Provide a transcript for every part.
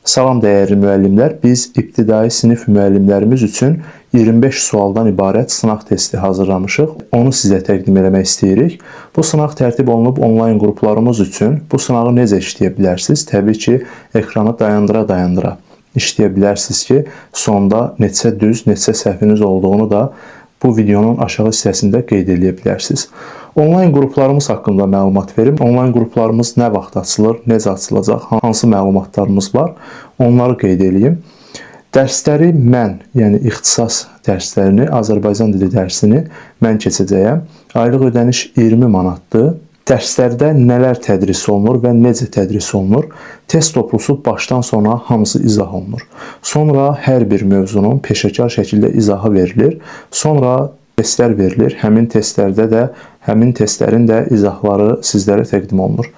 Salam dəyərli müəllimlər, biz ibtidai sinif müəllimlərimiz üçün 25 sualdan ibarət sınaq testi hazırlamışıq. Onu sizə təqdim etmək istəyirik. Bu sınaq tərtib olunub onlayn qruplarımız üçün. Bu sınağı necə işləyə bilərsiniz? Təbii ki, ekranı dayandıra-dayandıra işləyə bilərsiniz ki, sonda neçə düz, neçə səhviniz olduğunu da bu videonun aşağı hissəsində qeyd edə bilərsiniz. Onlayn qruplarımız haqqında məlumat verim. Onlayn qruplarımız nə vaxt açılır, necə açılacaq, hansı məlumatlarımız var, onları qeyd edeyim. Dərsləri mən, yəni ixtisas dərslərini, Azərbaycan dili dərsini mən keçəcəyəm. Aylıq ödəniş 20 manatdır. Dərslərdə nələr tədris olunur və necə tədris olunur? Test toplusu başdan sona hamısı izah olunur. Sonra hər bir mövzunun peşəkar şəkildə izahı verilir. Sonra testlər verilir. Həmin testlərdə də həmin testlərin də izahları sizlərə təqdim olunur.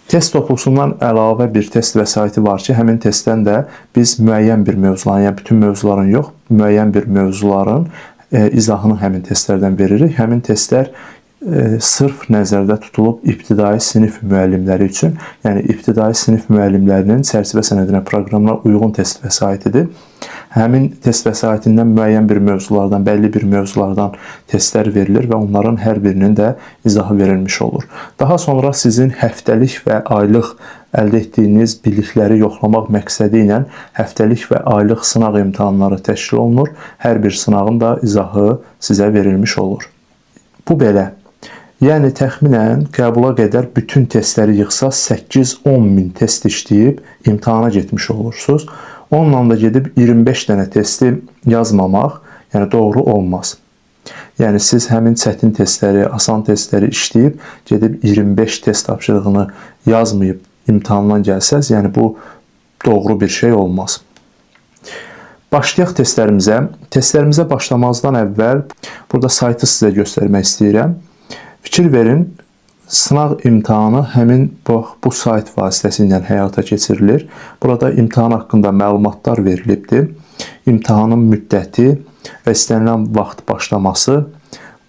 Test toplusundan əlavə bir test vəsaiti var ki, həmin testdən də biz müəyyən bir mövzuların, yəni bütün mövzuların yox, müəyyən bir mövzuların izahını həmin testlərdən veririk. Həmin testlər sırf nəzərdə tutulub ibtidai sinif müəllimləri üçün, yəni ibtidai sinif müəllimlərinin çərçivə sənədinə, proqramına uyğun test vəsaitidir. Həmin test vəsaitindən müəyyən bir mövzulardan, bəlli bir mövzulardan testlər verilir və onların hər birinin də izahı verilmiş olur. Daha sonra sizin həftəlik və aylıq əldə etdiyiniz bilikləri yoxlamaq məqsədi ilə həftəlik və aylıq sınaq imtahanları təşkil olunur. Hər bir sınağın da izahı sizə verilmiş olur. Bu belə. Yəni təxminən qəbula qədər bütün testləri yığsaz 8-10 min test işləyib imtahana getmiş olursunuz. Onunla da gedib 25 dənə testi yazmamaq, yəni doğru olmaz. Yəni siz həmin çətin testləri, asan testləri işləyib gedib 25 test tapşırığını yazmayıb imtahandan gəlsəz, yəni bu doğru bir şey olmaz. Başlayaq testlərimizə. Testlərimizə başlamazdan əvvəl burada saytı sizə göstərmək istəyirəm. Fikir verin, sınaq imtahanı həmin bu sayt vasitəsilə həyata keçirilir. Burada imtahan haqqında məlumatlar verilibdir. İmtahanın müddəti və istənilən vaxt başlaması,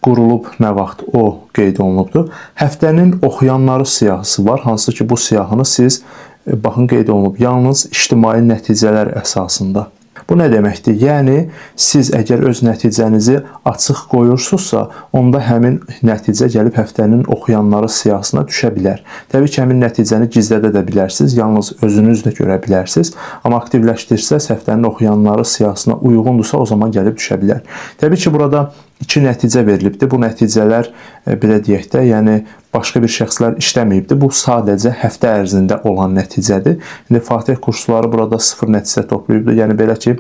qurulub nə vaxt o qeyd olunubdur. Həftənin oxuyanları siyahısı var, hansı ki bu siyahını siz, baxın qeyd olunub, yalnız ictimai nəticələr əsasında. Bu nə deməkdir? Yəni, siz əgər öz nəticənizi açıq qoyursunuzsa, onda həmin nəticə gəlib həftənin oxuyanları siyahısına düşə bilər. Təbii ki, həmin nəticəni gizlədə də bilərsiniz, yalnız özünüz də görə bilərsiniz. Amma aktivləşdirsəz, həftənin oxuyanları siyahısına uyğundursa, o zaman gəlib düşə bilər. Təbii ki, burada 2 nəticə verilibdir. Bu nəticələr, belə deyək də, yəni başqa bir şəxslər işləməyibdir. Bu sadəcə həftə ərzində olan nəticədir. İndi Fatih kursları burada 0 nəticə toplayıbdır. Yəni belə ki,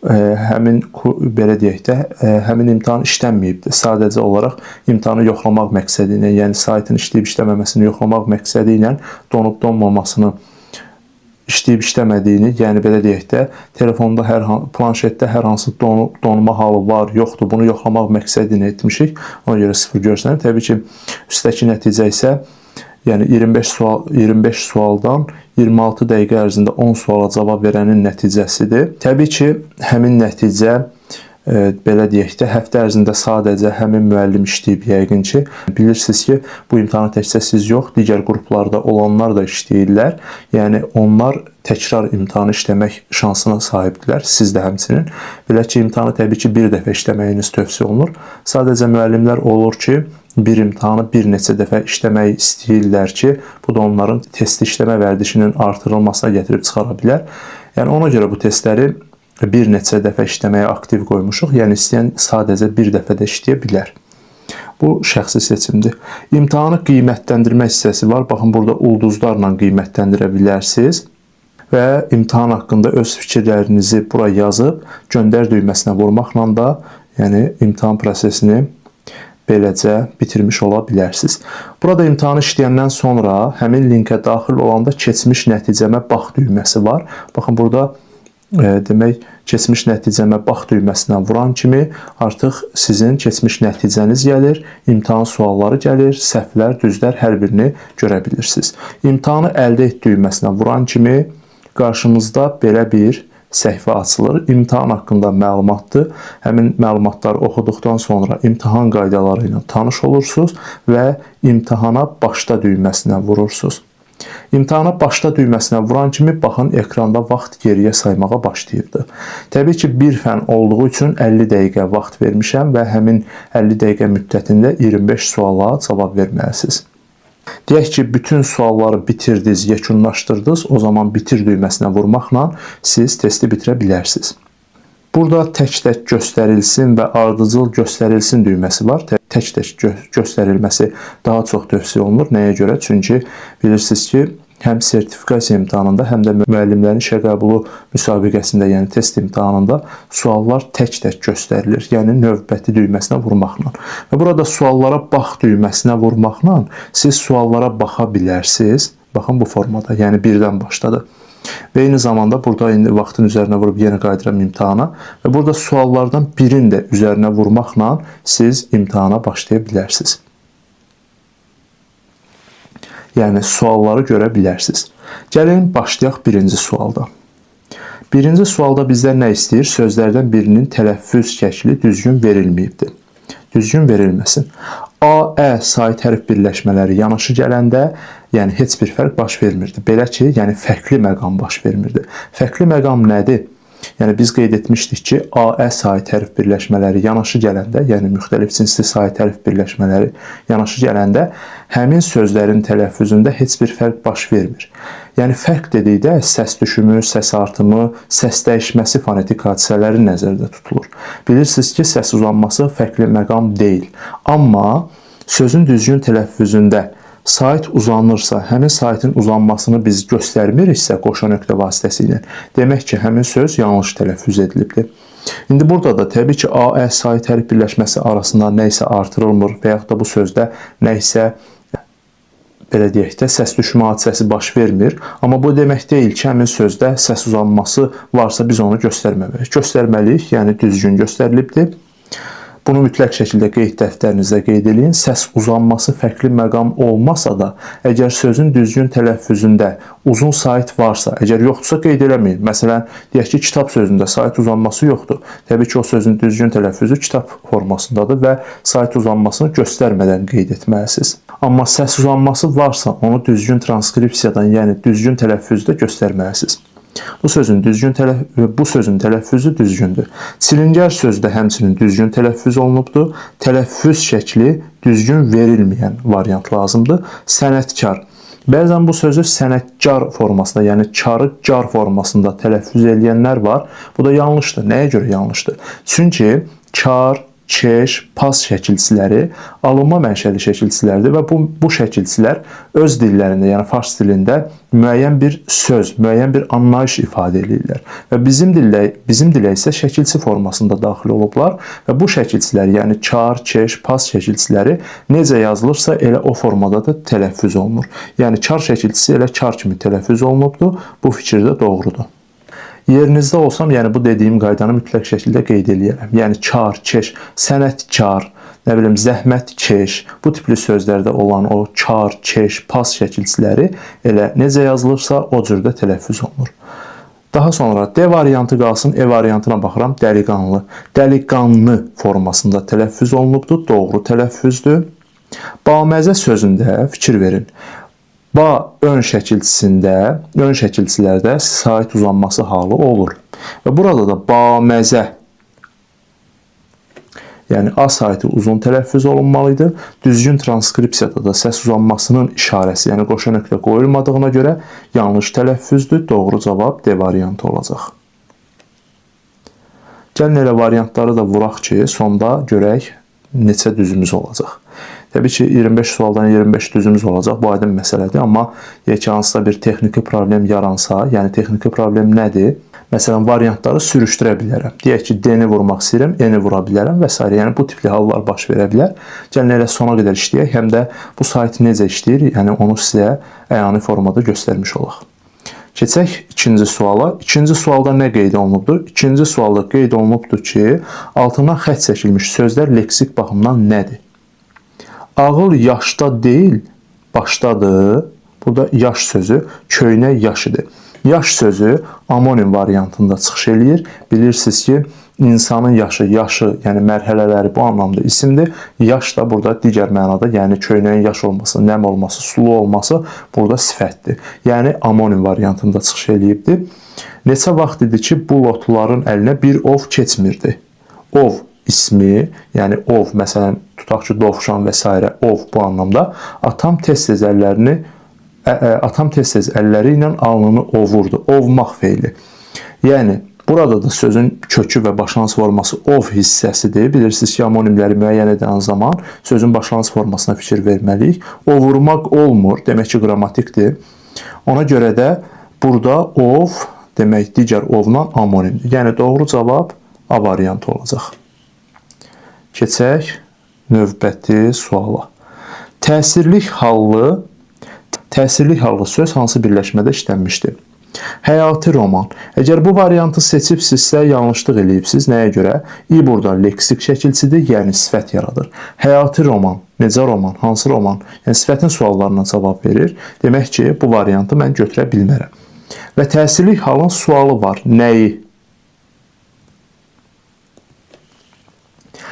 belə deyək də, həmin imtahan işlənməyibdir. Sadəcə olaraq imtahanı yoxlamaq məqsədi ilə, yəni saytın işləyib işləməməsini yoxlamaq məqsədi ilə donub-donmamasını, işləyib işləmədiyini, yəni belə deyək də, telefonda, planşetdə hər hansı donma halı var, yoxdur, bunu yoxlamaq məqsədi ilə etmişik. Ona görə 0 görsənir. Təbii ki, üstəki nəticə isə, yəni 25 sualdan 26 dəqiqə ərzində 10 suala cavab verənin nəticəsidir. Təbii ki, həmin nəticə, belə deyək də, həftə ərzində sadəcə həmin müəllim işləyib yəqin ki. Bilirsiniz ki, bu imtahanı təkcə siz yox, digər qruplarda olanlar da işləyirlər. Yəni, onlar təkrar imtahanı işləmək şansına sahibdirlər, siz də həmçinin. Belə ki, imtahanı təbii ki, bir dəfə işləməyiniz tövsiyə olunur. Sadəcə müəllimlər olur ki, bir imtahanı bir neçə dəfə işləmək istəyirlər ki, bu da onların test işləmə vərdişinin artırılmasına gətirib çıxara bilər. Yəni, ona görə bu testləri bir neçə dəfə işləməyə aktiv qoymuşuq. Yəni, istəyən sadəcə bir dəfə də işləyə bilər. Bu şəxsi seçimdir. İmtahanı qiymətləndirmə hissəsi var. Baxın, burada ulduzlarla qiymətləndirə bilərsiniz. Və imtahan haqqında öz fikirlərinizi bura yazıb, göndər düyməsinə vurmaqla da, yəni imtahan prosesini beləcə bitirmiş ola bilərsiniz. Burada imtahanı işləyəndən sonra həmin linkə daxil olanda keçmiş nəticəmə bax düyməsi var. Baxın, burada demək, keçmiş nəticəmə bax düyməsinə vuran kimi artıq sizin keçmiş nəticəniz gəlir, imtahan sualları gəlir, səhvlər, düzlər hər birini görə bilirsiniz. İmtahanı əldə et düyməsinə vuran kimi qarşımızda belə bir səhifə açılır. İmtahan haqqında məlumatdır. Həmin məlumatları oxuduqdan sonra imtahan qaydaları ilə tanış olursunuz və imtahana başla düyməsinə vurursunuz. İmtahana başla düyməsinə vuran kimi baxın ekranda vaxt geriyə saymağa başlayıbdı. Təbii ki, bir fən olduğu üçün 50 dəqiqə vaxt vermişəm və həmin 50 dəqiqə müddətində 25 suala cavab verməlisiniz. Deyək ki, bütün sualları bitirdiniz, yekunlaşdırdınız, o zaman bitir düyməsinə vurmaqla siz testi bitirə bilərsiniz. Burada tək-tək göstərilsin və ardıcıl göstərilsin düyməsi var. Tək-tək göstərilməsi daha çox tövsiyə olunur. Nəyə görə? Çünki bilirsiniz ki, həm sertifikasiya imtahanında, həm də müəllimlərin işə qəbulu müsabiqəsində, yəni test imtahanında suallar tək-tək göstərilir. Yəni növbəti düyməsinə vurmaqla. Və burada suallara bax düyməsinə vurmaqla siz suallara baxa bilərsiniz. Baxın bu formada, yəni birdən başladı. Və eyni zamanda burada indi vaxtın üzərinə vurub yenə qayıdıram imtahana və burada suallardan birini də üzərinə vurmaqla siz imtahana başlaya bilərsiniz. Yəni sualları görə bilərsiniz. Gəlin başlayaq birinci sualda. Birinci sualda bizdən nə istəyir? Sözlərdən birinin tələffüz şəkli düzgün verilməyibdir. Düzgün verilməsin. A, Ə sait hərf birləşmələri yanaşı gələndə, yəni heç bir fərq baş vermirdi. Belə ki, yəni fərqli məqam baş vermirdi. Fərqli məqam nədir? Yəni biz qeyd etmişdik ki, A, Ə sait hərf birləşmələri yanaşı gələndə, yəni müxtəlif cinsli sait hərf birləşmələri yanaşı gələndə həmin sözlərin tələffüzündə heç bir fərq baş vermir. Yəni fərq dedikdə səs düşümü, səs artımı, səs dəyişməsi fonetik hadisələri nəzərdə tutulur. Bilirsiniz ki, səs uzanması fərqli məqam deyil. Amma sözün düzgün tələffüzündə sait uzanırsa, həmin saitin uzanmasını biz göstərmiriksə qoşa nöqtə vasitəsilə, demək ki, həmin söz yanlış tələffüz edilibdir. İndi burada da təbii ki, A, Ə sait hərf birləşməsi arasında nə isə artırılmır və yaxud da bu sözdə nə isə belə deyək də, səs düşmə hadisəsi baş vermir. Amma bu demək deyil ki, həmin sözdə səs uzanması varsa biz onu göstərməməliyik. Göstərməliyik, yəni düzgün göstərilibdir. Bunu mütləq şəkildə qeyd dəftərinizdə qeyd edin. Səs uzanması fərqli məqam olmasa da, əgər sözün düzgün tələffüzündə uzun sait varsa, əgər yoxdursa qeyd eləməyin. Məsələn, deyək ki, kitab sözündə sait uzanması yoxdur. Təbii ki, o sözün düzgün tələffüzü kitab formasındadır və sait uzanmasını göstərmədən qeyd etməlisiniz. Amma səs uzanması varsa, onu düzgün transkripsiyadan, yəni düzgün tələffüzdə göstərməlisiniz. Bu sözün tələffüzü düzgündür. Çilingər sözdə həmçinin düzgün tələffüz olunubdur. Tələffüz şəkli düzgün verilməyən variant lazımdır. Sənətkar. Bəzən bu sözü sənətkar formasında, yəni karı car formasında tələffüz edənlər var. Bu da yanlışdır. Nəyə görə yanlışdır? Çünki kar, keş, pas şəkilçiləri alınma mənşəli şəkilçilərdir və bu şəkilçilər öz dillərində, yəni fars dilində müəyyən bir söz, müəyyən bir anlayış ifadə edirlər. Və bizim dilə isə şəkilçi formasında daxil olublar və bu şəkilçilər, yəni kar, keş, pas şəkilçiləri necə yazılırsa elə o formada da tələffüz olunur. Yəni kar şəkilçisi elə kar kimi tələffüz olunubdur. Bu fikir də doğrudur. Yerinizdə olsam, yəni bu dediyim qaydanı mütləq şəkildə qeyd edərəm. Yəni kar, keş, sənətkar, nə bilim, zəhmətkeş, bu tipli sözlərdə olan o kar, keş, pas şəkilçiləri elə necə yazılırsa o cürdə tələffüz olunur. Daha sonra D variantı qalsın, E variantına baxıram, dəliqanlı. Dəliqanlı formasında tələffüz olunubdur, doğru tələffüzdür. Baməzə sözündə fikir verin. Ba ön şəkilçilərdə sait uzanması halı olur. Və burada da baməzə, yəni A saiti uzun tələffüz olunmalıydı. Düzgün transkripsiyada da səs uzanmasının işarəsi, yəni qoşa nöqtə qoyulmadığına görə yanlış tələffüzdür. Doğru cavab D variantı olacaq. Gəlin elə variantları da vuraq ki, sonda görək neçə düzümüz olacaq. Təbii ki, 25 sualdan 25 düzümüz olacaq. Bu aydın məsələdir. Amma deyək ki, hansısa bir texniki problem yaransa, yəni texniki problem nədir? Məsələn, variantları sürüşdürə bilərəm. Deyək ki, D-ni vurmaq istəyirəm, E-ni vura bilərəm və s. Yəni, bu tipli hallar baş verə bilər. Gəlin elə sona qədər işləyək. Həm də bu sayt necə işləyir, yəni onu sizə əyani formada göstərmiş olaq. Keçək ikinci suala. İkinci sualda nə qeyd olunubdur? İkinci sualda qeyd olunubdur ki, altından xətt çəkilmiş sözlər leksik baxımdan nədir? Ağıl yaşda deyil, başdadır. Burada yaş sözü köynək yaşıdır. Yaş sözü amonim variantında çıxış eləyir. Bilirsiniz ki, insanın yaşı, yəni mərhələləri bu anlamda isimdir. Yaş da burada digər mənada, yəni köynəyin yaş olması, nəm olması, sulu olması burada sifətdir. Yəni amonim variantında çıxış eləyibdir. Neçə vaxt idi ki, bu lotların əlinə bir ov keçmirdi. Ov ismi, yəni ov, məsələn, tutaq ki, dovşan və s. ov bu anlamda atam tez-tez əlləri ilə alnını ovurdu. Ovmaq feili. Yəni burada da sözün kökü və başlanğıc forması ov hissəsidir. Bilirsiniz ki, amonimləri müəyyən edən zaman sözün başlanğıc formasına fikir verməliyik. Ovurmaq olmur, demək ki, qrammatikdir. Ona görə də burada ov demək digər ovla amonimdir. Yəni doğru cavab A variantı olacaq. Keçək növbəti suala. Təsirlik hallı söz hansı birləşmədə işlənmişdir? Həyati roman. Əgər bu variantı seçibsinizsə, yanlışlıq eləyibsiz. Nəyə görə? İ burada leksik şəkilçidir, yəni sifət yaradır. Həyati roman, necə roman, hansı roman? Yəni sifətin suallarına cavab verir. Demək ki, bu variantı mən götürə bilmərəm. Və təsirlik halın sualı var. Nəyi?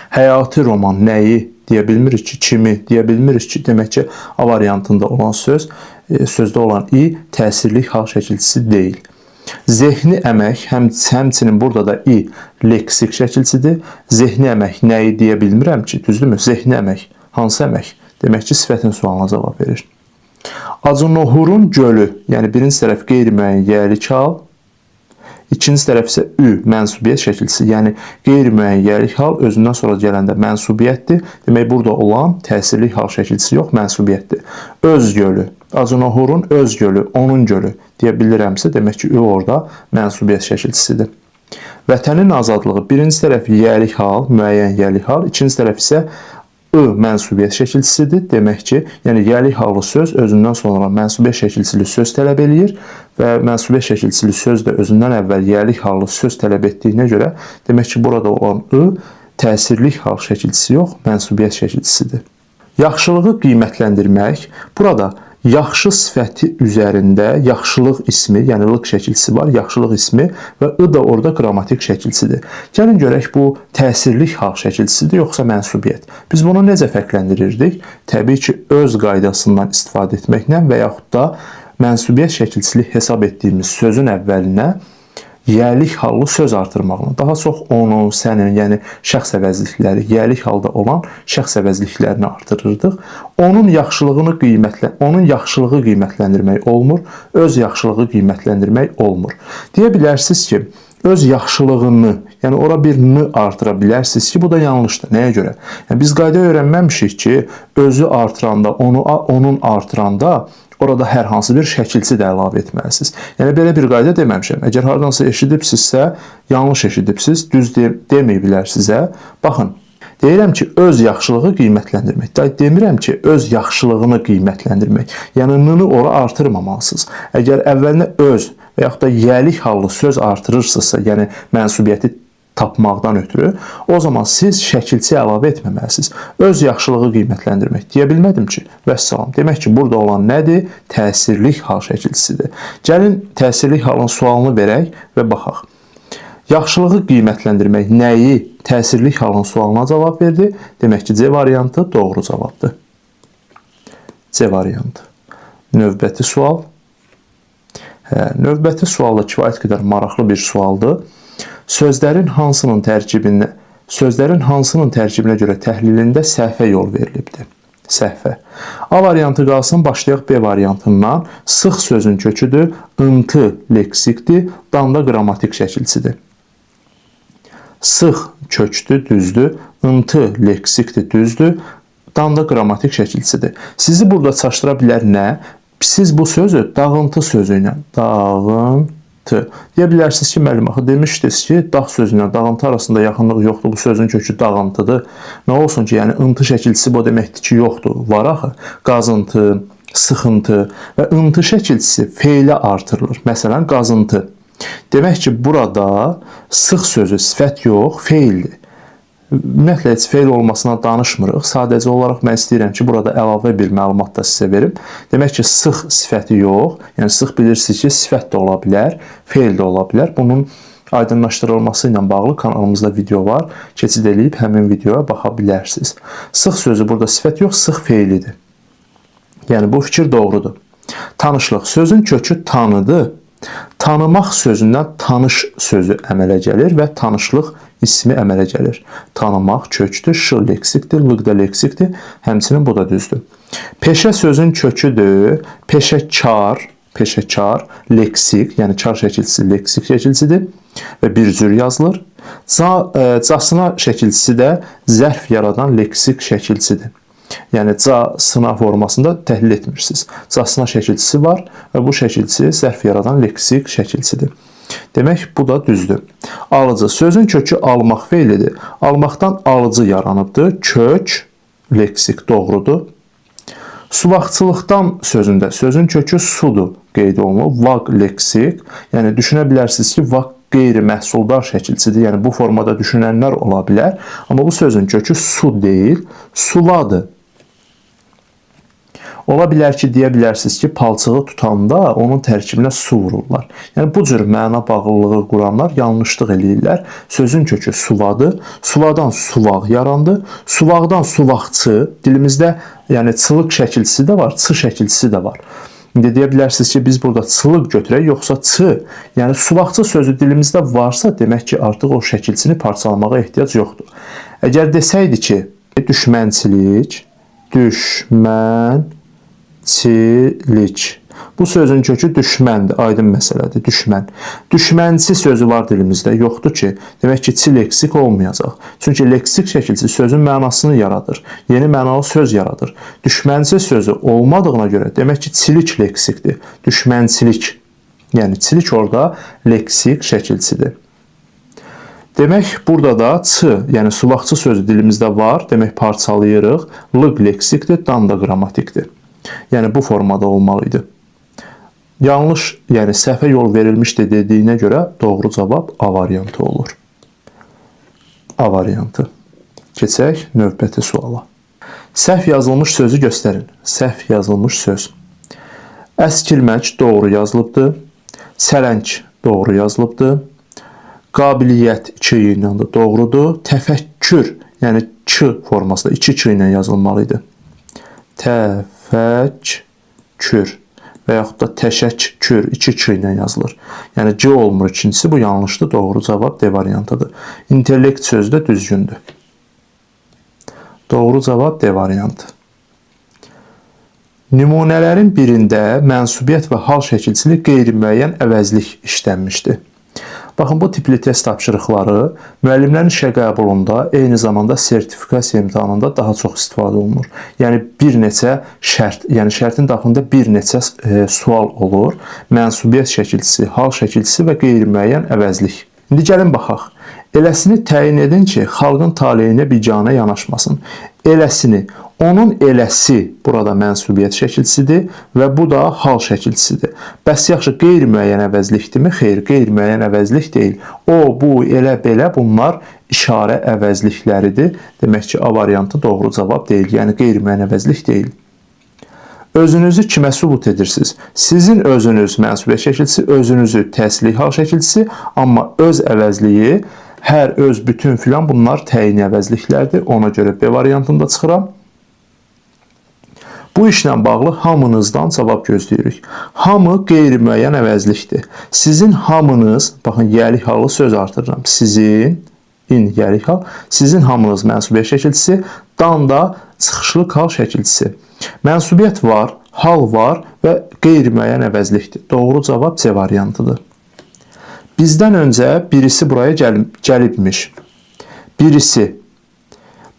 Həyati roman nəyi deyə bilmirik ki, kimi deyə bilmirik ki, demək ki, A variantında olan sözdə olan i təsirlik hal şəkilçisi deyil. Zehni əmək, həmçinin burada da i leksik şəkilçidir. Zehni əmək nəyi deyə bilmirəm ki, düzdürmü? Zehni əmək, hansı əmək? Demək ki, sifətin sualına cavab verir. Acınohurun gölü, yəni birinci tərəf qeyri-müəyyən yiyəlik hal, İkinci tərəf isə ü, mənsubiyyət şəkilçisi. Yəni, qeyri-müəyyən yiyəlik hal özündən sonra gələndə mənsubiyyətdir. Demək, burada olan təsirlik hal şəkilçisi yox, mənsubiyyətdir. Öz gölü, Acınohurun öz gölü, onun gölü deyə bilirəmsə, demək ki, ü orada mənsubiyyət şəkilçisidir. Vətənin azadlığı, birinci tərəf yiyəlik hal, müəyyən yiyəlik hal, ikinci tərəf isə I mənsubiyyət şəkilçisidir. Demək ki, yəni yiyəlik hallı söz özündən sonra mənsubiyyət şəkilçili söz tələb eləyir və mənsubiyyət şəkilçili söz də özündən əvvəl yiyəlik hallı söz tələb etdiyinə görə, demək ki, burada olan I təsirlik hal şəkilçisi yox, mənsubiyyət şəkilçisidir. Yaxşılığı qiymətləndirmək, burada yaxşı sifəti üzərində yaxşılıq ismi, yəni lıq şəkilçisi var, yaxşılıq ismi və I da orada qrammatik şəkilçisidir. Gəlin görək bu təsirlik hal şəkilçisidir, yoxsa mənsubiyyət. Biz bunu necə fərqləndirirdik? Təbii ki, öz qaydasından istifadə etməklə və yaxud da mənsubiyyət şəkilçili hesab etdiyimiz sözün əvvəlinə yiyəlik hallı söz artırmaqla. Daha çox onun, sənin, yəni şəxs əvəzlikləri, yiyəlik halda olan şəxs əvəzliklərini artırırdıq. Onun yaxşılığı qiymətləndirmək olmur, öz yaxşılığı qiymətləndirmək olmur. Deyə bilərsiniz ki, öz yaxşılığını, yəni ora bir n artıra bilərsiniz ki, bu da yanlışdır. Nəyə görə? Yəni, biz qayda öyrənməmişik ki, özü artıranda, onun artıranda orada hər hansı bir şəkilçi də əlavə etməlisiniz. Yəni, belə bir qayda deməmişəm. Əgər haradansa eşidibsinizsə, yanlış eşidibsiz, düz deməyiblər sizə. Baxın, deyirəm ki, öz yaxşılığı qiymətləndirmək. Demirəm ki, öz yaxşılığını qiymətləndirmək. Yəni, n-nı ora artırmamalısınız. Əgər əvvəlinə öz və yaxud da yiyəlik hallı söz artırırsınızsa, yəni mənsubiyyəti tapmaqdan ötürü, o zaman siz şəkilçi əlavə etməməlisiniz. Öz yaxşılığı qiymətləndirmək deyə bilmədim ki, vəssalam. Demək ki, burada olan nədir? Təsirlik hal şəkilçisidir. Gəlin, təsirlik halın sualını verək və baxaq. Yaxşılığı qiymətləndirmək nəyi? Təsirlik halın sualına cavab verdi. Demək ki, C variantı doğru cavabdır. C variantı. Növbəti sual. Növbəti sual da kifayət qədər maraqlı bir sualdır. Sözlərin hansının tərkibinə görə təhlilində səhvə yol verilibdir? Səhvə. A variantı qalsın, başlayaq B variantından. Sıx sözün köküdür, ıntı leksikdir, danda qrammatik şəkilçidir. Sıx kökdür, düzdür, ıntı leksikdir, düzdür, danda qrammatik şəkilçidir. Sizi burada çaşdıra bilər nə? Siz bu sözü dağıntı sözü ilə, dağıntı deyə bilərsiniz ki, müəllim, axı demişdiniz ki, dağ sözü ilə dağıntı arasında yaxınlıq yoxdur, bu sözün kökü dağıntıdır. Nə olsun ki, yəni ıntı şəkilçisi bu deməkdir ki, yoxdur. Var axı, qazıntı, sıxıntı və ıntı şəkilçisi feylə artırılır. Məsələn, qazıntı. Demək ki, burada sıx sözü sifət yox, feildir. Ümumiyyətlə, heç feil olmasına danışmırıq. Sadəcə olaraq mən istəyirəm ki, burada əlavə bir məlumat da sizə verim. Demək ki, sıx sifəti yox. Yəni, sıx bilirsiniz ki, sifət də ola bilər, feil də ola bilər. Bunun aydınlaşdırılması ilə bağlı kanalımızda video var. Keçid edib həmin videoya baxa bilərsiniz. Sıx sözü burada sifət yox, sıx feilidir. Yəni bu fikir doğrudur. Tanışlıq sözün kökü tanıdı. Tanımaq sözündən tanış sözü əmələ gəlir və tanışlıq ismi əmələ gəlir. Tanımaq kökdür, ş leksikdir, lıq da leksikdir. Həmçinin bu da düzdür. Peşə sözün köküdür. Peşəkar leksik, yəni çar şəkilçisi leksik şəkilçisidir və bir cür yazılır. Casına şəkilçisi də zərf yaradan leksik şəkilçisidir. Yəni casına formasında təhlil etmirsiniz. Casına şəkilçisi var və bu şəkilçisi zərf yaradan leksik şəkilçisidir. Demək, bu da düzdür. Alıcı sözün kökü almaq feilidir. Almaqdan alıcı yaranıbdır. Kök leksik doğrudur. Suvaqçılıqdan sözündə sözün kökü sudur qeyd olunub. Vaq leksik. Yəni düşünə bilərsiniz ki, vaq qeyri-məhsuldar şəkilçisidir. Yəni bu formada düşünənlər ola bilər. Amma bu sözün kökü su deyil, suladır. Ola bilər ki, deyə bilərsiniz ki, palçığı tutanda onun tərkibinə su vururlar. Yəni bu cür məna bağlılığı quranlar yanlışlıq eləyirlər. Sözün kökü suvadır. Suvadan suvaq yarandı. Suvaqdan suvaqçı. Dilimizdə yəni çılıq şəkilçisi də var, çı şəkilçisi də var. İndi deyə bilərsiniz ki, biz burada çılıq götürək, yoxsa çı. Yəni suvaqçı sözü dilimizdə varsa, demək ki, artıq o şəkilçini parçalamağa ehtiyac yoxdur. Əgər desəydi ki, düşmənçilik, bu sözün kökü düşməndir, aydın məsələdir, düşmən. Düşmənçi sözü var dilimizdə, yoxdur ki, demək ki, çi leksik olmayacaq. Çünki leksik şəkilçi sözün mənasını yaradır, yeni mənalı söz yaradır. Düşmənçi sözü olmadığına görə, demək ki, çilik leksikdir, düşmənçilik. Yəni, çilik orada leksik şəkilçidir. Demək, burada da çı, yəni suvaqçı sözü dilimizdə var, demək parçalayırıq, lıq leksikdir, dan da qrammatikdir. Yəni, bu formada olmalıydı. Yanlış, yəni səhvə yol verilmişdir dediyinə görə doğru cavab A variantı olur. A variantı. Keçək növbəti suala. Səhv yazılmış sözü göstərin. Səhv yazılmış söz. Əskilmək doğru yazılıbdır. Sələng doğru yazılıbdır. Qabiliyyət 2 ilə də doğrudur. Təfəkkür, yəni ç formasında 2 ç ilə yazılmalıydı. Təfəkkür və yaxud da təşəkkür 2 ç ilə yazılır. Yəni c olmur ikincisi, bu yanlışdır. Doğru cavab D variantıdır. İntellekt sözü də düzgündür. Doğru cavab D variantı. Nümunələrin birində mənsubiyyət və hal şəkilçili qeyri-müəyyən əvəzlik işlənmişdir. Baxın, bu tipli test tapşırıqları müəllimlərin işə qəbulunda, eyni zamanda sertifikasiya imtahanında daha çox istifadə olunur. Yəni, bir neçə şərt, yəni şərtin daxilində bir neçə sual olur. Mənsubiyyət şəkilçisi, hal şəkilçisi və qeyri-müəyyən əvəzlik. İndi gəlin baxaq. Eləsini təyin edin ki, xalqın taleyinə biganə yanaşmasın. Eləsini, onun eləsi burada mənsubiyyət şəkilçisidir və bu da hal şəkilçisidir. Bəs yaxşı, qeyri-müəyyən əvəzlikdirmi? Xeyr, qeyri-müəyyən əvəzlik deyil. O, bu, elə, belə bunlar işarə əvəzlikləridir. Demək ki, A variantı doğru cavab deyil. Yəni, qeyri-müəyyən əvəzlik deyil. Özünüzü kimə sübut edirsiniz? Sizin özünüz mənsubiyyət şəkilçisi, özünüzü təsirli hal şəkilçisi, amma öz əvəzliyi, hər, öz, bütün filan bunlar təyini əvəzliklərdir. Ona görə B variantında çıxıram. Bu işlə bağlı hamınızdan cavab gözləyirik. Hamı qeyri-müəyyən əvəzlikdir. Sizin hamınız, baxın, yəlik halı söz artırıram. Sizin, yəlik hal, sizin hamınız mənsubiyyət şəkilçisi, dan da çıxışlıq hal şəkilçisi. Mənsubiyyət var, hal var və qeyri-müəyyən əvəzlikdir. Doğru cavab C variantıdır. Bizdən öncə birisi buraya gəlibmiş. Birisi.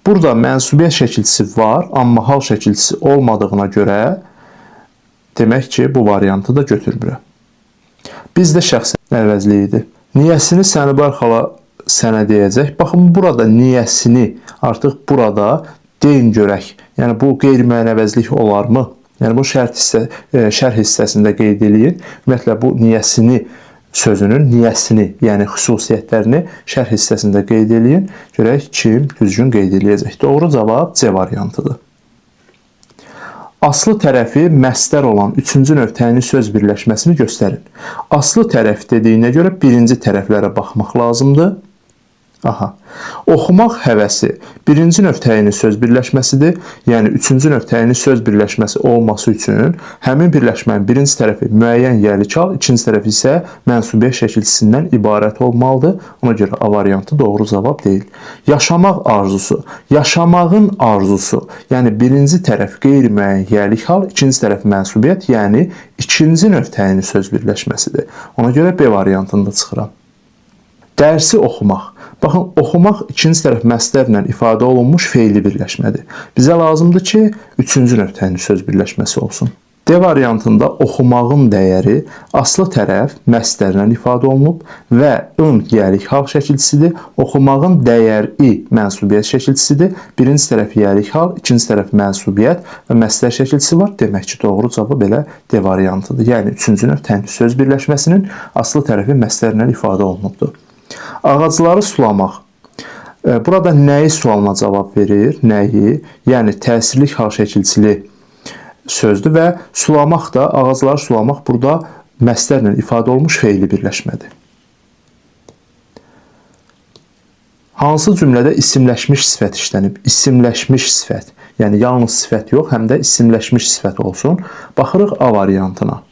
Burada mənsubiyyət şəkilçisi var, amma hal şəkilçisi olmadığına görə demək ki, bu variantı da götürmürəm. Bizdə şəxsən əvəzliyidir. Niyəsini Sənəbar xala sənə deyəcək. Baxın, burada niyəsini artıq burada deyin görək. Yəni, bu qeyri-müəyyən əvəzlik olarmı? Yəni, bu şərh hissəsində qeyd edin. Ümumiyyətlə, bu niyəsini sözünün niyəsini, yəni xüsusiyyətlərini şərh hissəsində qeyd edin. Görək kim düzgün qeyd edəcək. Doğru cavab C variantıdır. Aslı tərəfi məstər olan üçüncü növ təyinli söz birləşməsini göstərin. Aslı tərəf dediyinə görə birinci tərəflərə baxmaq lazımdır. Aha. Oxumaq həvəsi birinci növ təyinli söz birləşməsidir. Yəni üçüncü növ təyinli söz birləşməsi olması üçün həmin birləşmənin birinci tərəfi müəyyən yerlik hal, ikinci tərəfi isə mənsubiyyət şəkilçisindən ibarət olmalıdır. Ona görə A variantı doğru cavab deyil. Yaşamaq arzusu. Yaşamağın arzusu. Yəni birinci tərəf qeyri-müəyyən yerlik hal, ikinci tərəf mənsubiyyət, yəni ikinci növ təyinli söz birləşməsidir. Ona görə B variantında çıxıram. Dərsi oxumaq. Baxın, oxumaq ikinci tərəf məstərlə ifadə olunmuş feili birləşmədir. Bizə lazımdır ki, üçüncü növ təyinli söz birləşməsi olsun. D variantında oxumağın dəyəri aslı tərəf məstərlə ifadə olunub və ın yerlik hal şəkilçisidir. Oxumağın dəyəri mənsubiyyət şəkilçisidir. Birinci tərəf yerlik hal, ikinci tərəf mənsubiyyət və məstər şəkilçisi var. Demək ki, doğru cavab elə D variantıdır. Yəni üçüncü növ təyinli söz birləşməsinin aslı tərəfi məstərlə ifadə olunubdur. Ağacları sulamaq. Burada nəyi sualına cavab verir? Nəyi? Yəni təsirlik hal şəkilçili sözdür və sulamaq da, ağacları sulamaq burada məstərlə ifadə olmuş feili birləşmədir. Hansı cümlədə isimləşmiş sifət işlənib? İsimləşmiş sifət. Yəni yalnız sifət yox, həm də isimləşmiş sifət olsun. Baxırıq A variantına.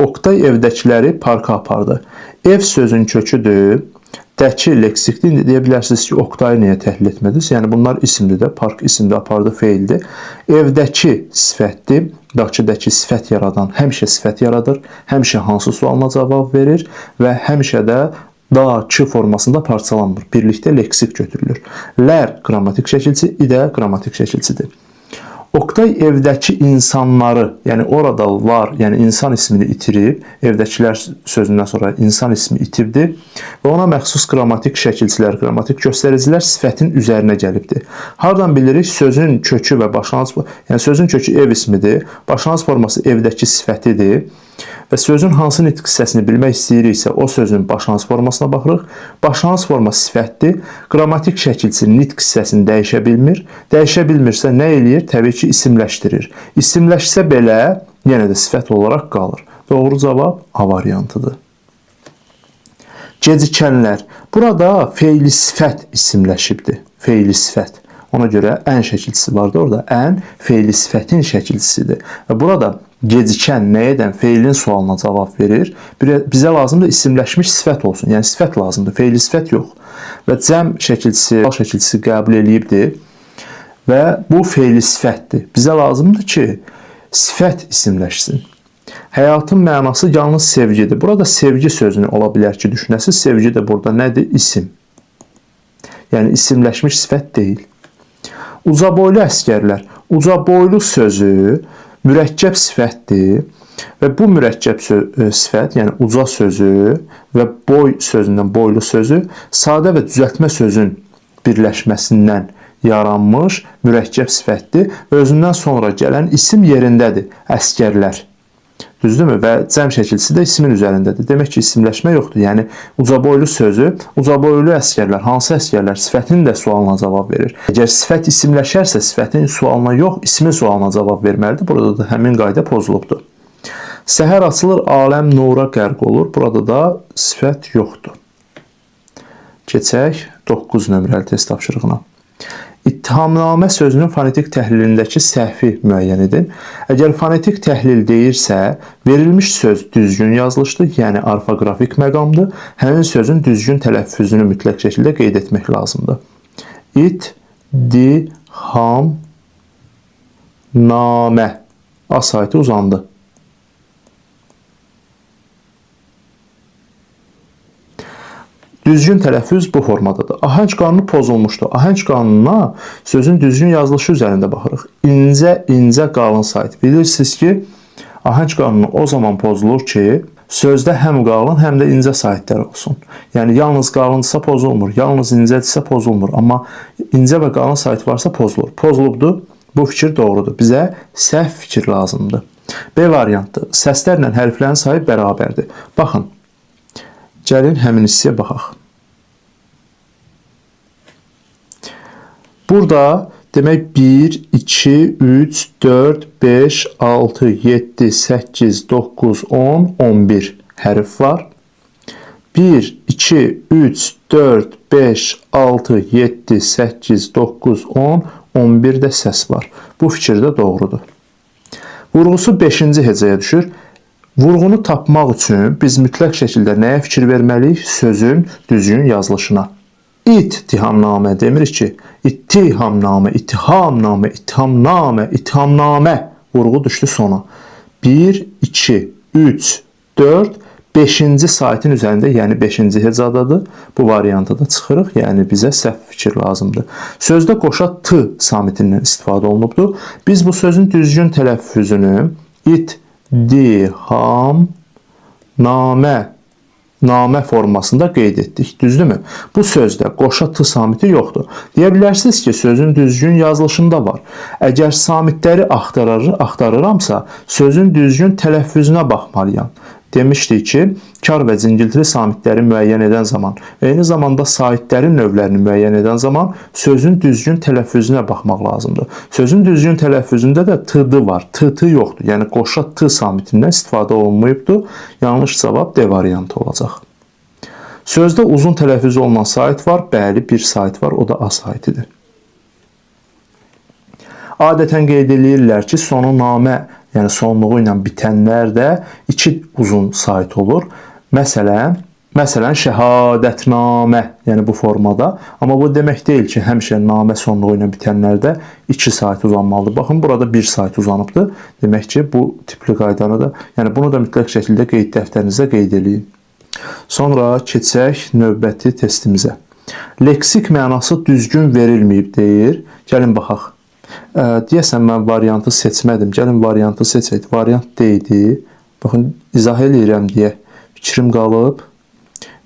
Oktay evdəkiləri parka apardı. Ev sözün köküdür. Dəki leksikdir. İndi deyə bilərsiniz ki, Oktayı niyə təhlil etmədiniz? Yəni bunlar isimdir də, park isimdə apardı feildir. Evdəki sifətdir. Dakıdakı sifət yaradan həmişə sifət yaradır. Həmişə hansı sualına cavab verir və həmişə də da-ki formasında parçalanmır. Birlikdə leksik götürülür. Lər qrammatik şəkilçi, idə qrammatik şəkilçidir. Oktay evdəki insanları, yəni orada var, yəni insan ismini itirib, evdəkilər sözündən sonra insan ismi itibdir və ona məxsus qrammatik şəkilçilər, qrammatik göstəricilər sifətin üzərinə gəlibdir. Hardan bilirik? Sözün kökü və başlanğıc, yəni sözün kökü ev ismidir, başlanğıc forması evdəki sifətidir və sözün hansı nitq hissəsini bilmək istəyiriksə, o sözün başlanğıc formasına baxırıq. Başlanğıc forması sifətdir. Qrammatik şəkilçi nitq hissəsini dəyişə bilmir. Dəyişə bilmirsə nə eləyir? Təbii ki, isimləşdirir. İsimləşsə belə, yenə də sifət olaraq qalır. Doğru cavab A variantıdır. Gecikənlər. Burada feili sifət isimləşibdir. Feili sifət. Ona görə ən şəkilçisi vardı orada. Ən feili sifətin şəkilçisidir. Və burada gecikən nə edən feilin sualına cavab verir. Bizə lazımdır isimləşmiş sifət olsun. Yəni sifət lazımdır, feili sifət yox. Və cəm şəkilçisi, hal şəkilçisi qəbul eləyibdir və bu feili sifətdir. Bizə lazımdır ki, sifət isimləşsin. Həyatın mənası yalnız sevgidir. Burada sevgi sözünü ola bilər ki, düşünəsiz. Sevgi də burada nədir? İsim. Yəni isimləşmiş sifət deyil. Ucaboylu əskərlər. Ucaboylu sözü mürəkkəb sifətdir və bu mürəkkəb sifət, yəni uca sözü və boy sözündən boylu sözü sadə və düzəltmə sözün birləşməsindən yaranmış mürəkkəb sifətdir və özündən sonra gələn isim yerindədir. Əskərlər. Düzdürmü? Və cəm şəkilçisi də ismin üzərindədir. Demək ki, isimləşmə yoxdur. Yəni ucaboylu sözü, ucaboylu əskərlər, hansı əskərlər sifətin də sualına cavab verir. Əgər sifət isimləşərsə, sifətin sualına yox, ismin sualına cavab verməlidir. Burada da həmin qayda pozulubdur. Səhər açılır, aləm nura qərq olur. Burada da sifət yoxdur. Keçək 9 nömrəli test tapşırığına. İttihamnamə sözünün fonetik təhlilindəki səhvi müəyyən edin. Əgər fonetik təhlil deyirsə, verilmiş söz düzgün yazılışdır, yəni orfoqrafik məqamdır. Həmin sözün düzgün tələffüzünü mütləq şəkildə qeyd etmək lazımdır. İttihamnamə. A saytı uzandı. Düzgün tələffüz bu formadadır. Ahəng qanunu pozulmuşdur. Ahəng qanununa sözün düzgün yazılışı üzərində baxırıq. İncə, qalın sayt. Bilirsiniz ki, ahəng qanunu o zaman pozulur ki, sözdə həm qalın, həm də incə saytlar olsun. Yəni, yalnız qalınsa pozulmur, yalnız incədirsə pozulmur. Amma incə və qalın sayt varsa pozulur. Pozulubdur, bu fikir doğrudur. Bizə səhv fikir lazımdır. B variantı. Səslərlə hərflərin sayı bərabərdir. Baxın. Gəlin həmin hissəyə baxaq. Burada Demək 1, 2, 3, 4, 5, 6, 7, 8, 9, 10, 11 hərf var. 1, 2, 3, 4, 5, 6, 7, 8, 9, 10, 11 də səs var. Bu fikir də doğrudur. Vurğusu 5-ci hecəyə düşür. Vurğunu tapmaq üçün biz mütləq şəkildə nəyə fikir verməliyik? Sözün düzgün yazılışına. İttihamnamə demirik ki, ittihamnamə, ittihamnamə, ittihamnamə, ittihamnamə vurğu düşdü sona. 1, 2, 3, 4, 5-ci saytın üzərində, yəni 5-ci hecadadır. Bu variantı da çıxırıq, yəni bizə səhv fikir lazımdır. Sözdə qoşa t samitindən istifadə olunubdur. Biz bu sözün düzgün tələffüzünü namə formasında qeyd etdik. Düzdürmü? Bu sözdə qoşa t samiti yoxdur. Deyə bilərsiniz ki, sözün düzgün yazılışında var. Əgər samitləri axtarıramsa, sözün düzgün tələffüzünə baxmalıyam. Demişdik ki, kar və cingiltili samitləri müəyyən edən zaman, eyni zamanda saitlərin növlərini müəyyən edən zaman sözün düzgün tələffüzünə baxmaq lazımdır. Sözün düzgün tələffüzündə də t-dı var, t-tı yoxdur. Yəni qoşa t samitindən istifadə olunmayıbdır. Yanlış cavab D variantı olacaq. Sözdə uzun tələffüzü olunan sait var, bəli bir sait var, o da A saitidir. Adətən qeyd edirlər ki, sonu namə, yəni sonluğu ilə bitənlər də 2 uzun sait olur. Məsələn, şəhadətnamə, yəni bu formada. Amma bu demək deyil ki, həmişə namə sonluğu ilə bitənlərdə 2 sait uzanmalıdır. Baxın, burada 1 sait uzanıbdır. Demək ki, bu tipli qaydanı da, yəni bunu da mütləq şəkildə qeyd dəftərinizə qeyd edin. Sonra keçək növbəti testimizə. Leksik mənası düzgün verilməyib deyir. Gəlin baxaq. Deyəsən mən variantı seçmədim. Gəlin variantı seçək. Variant D idi. Baxın, izah eləyirəm deyə fikrim qalıb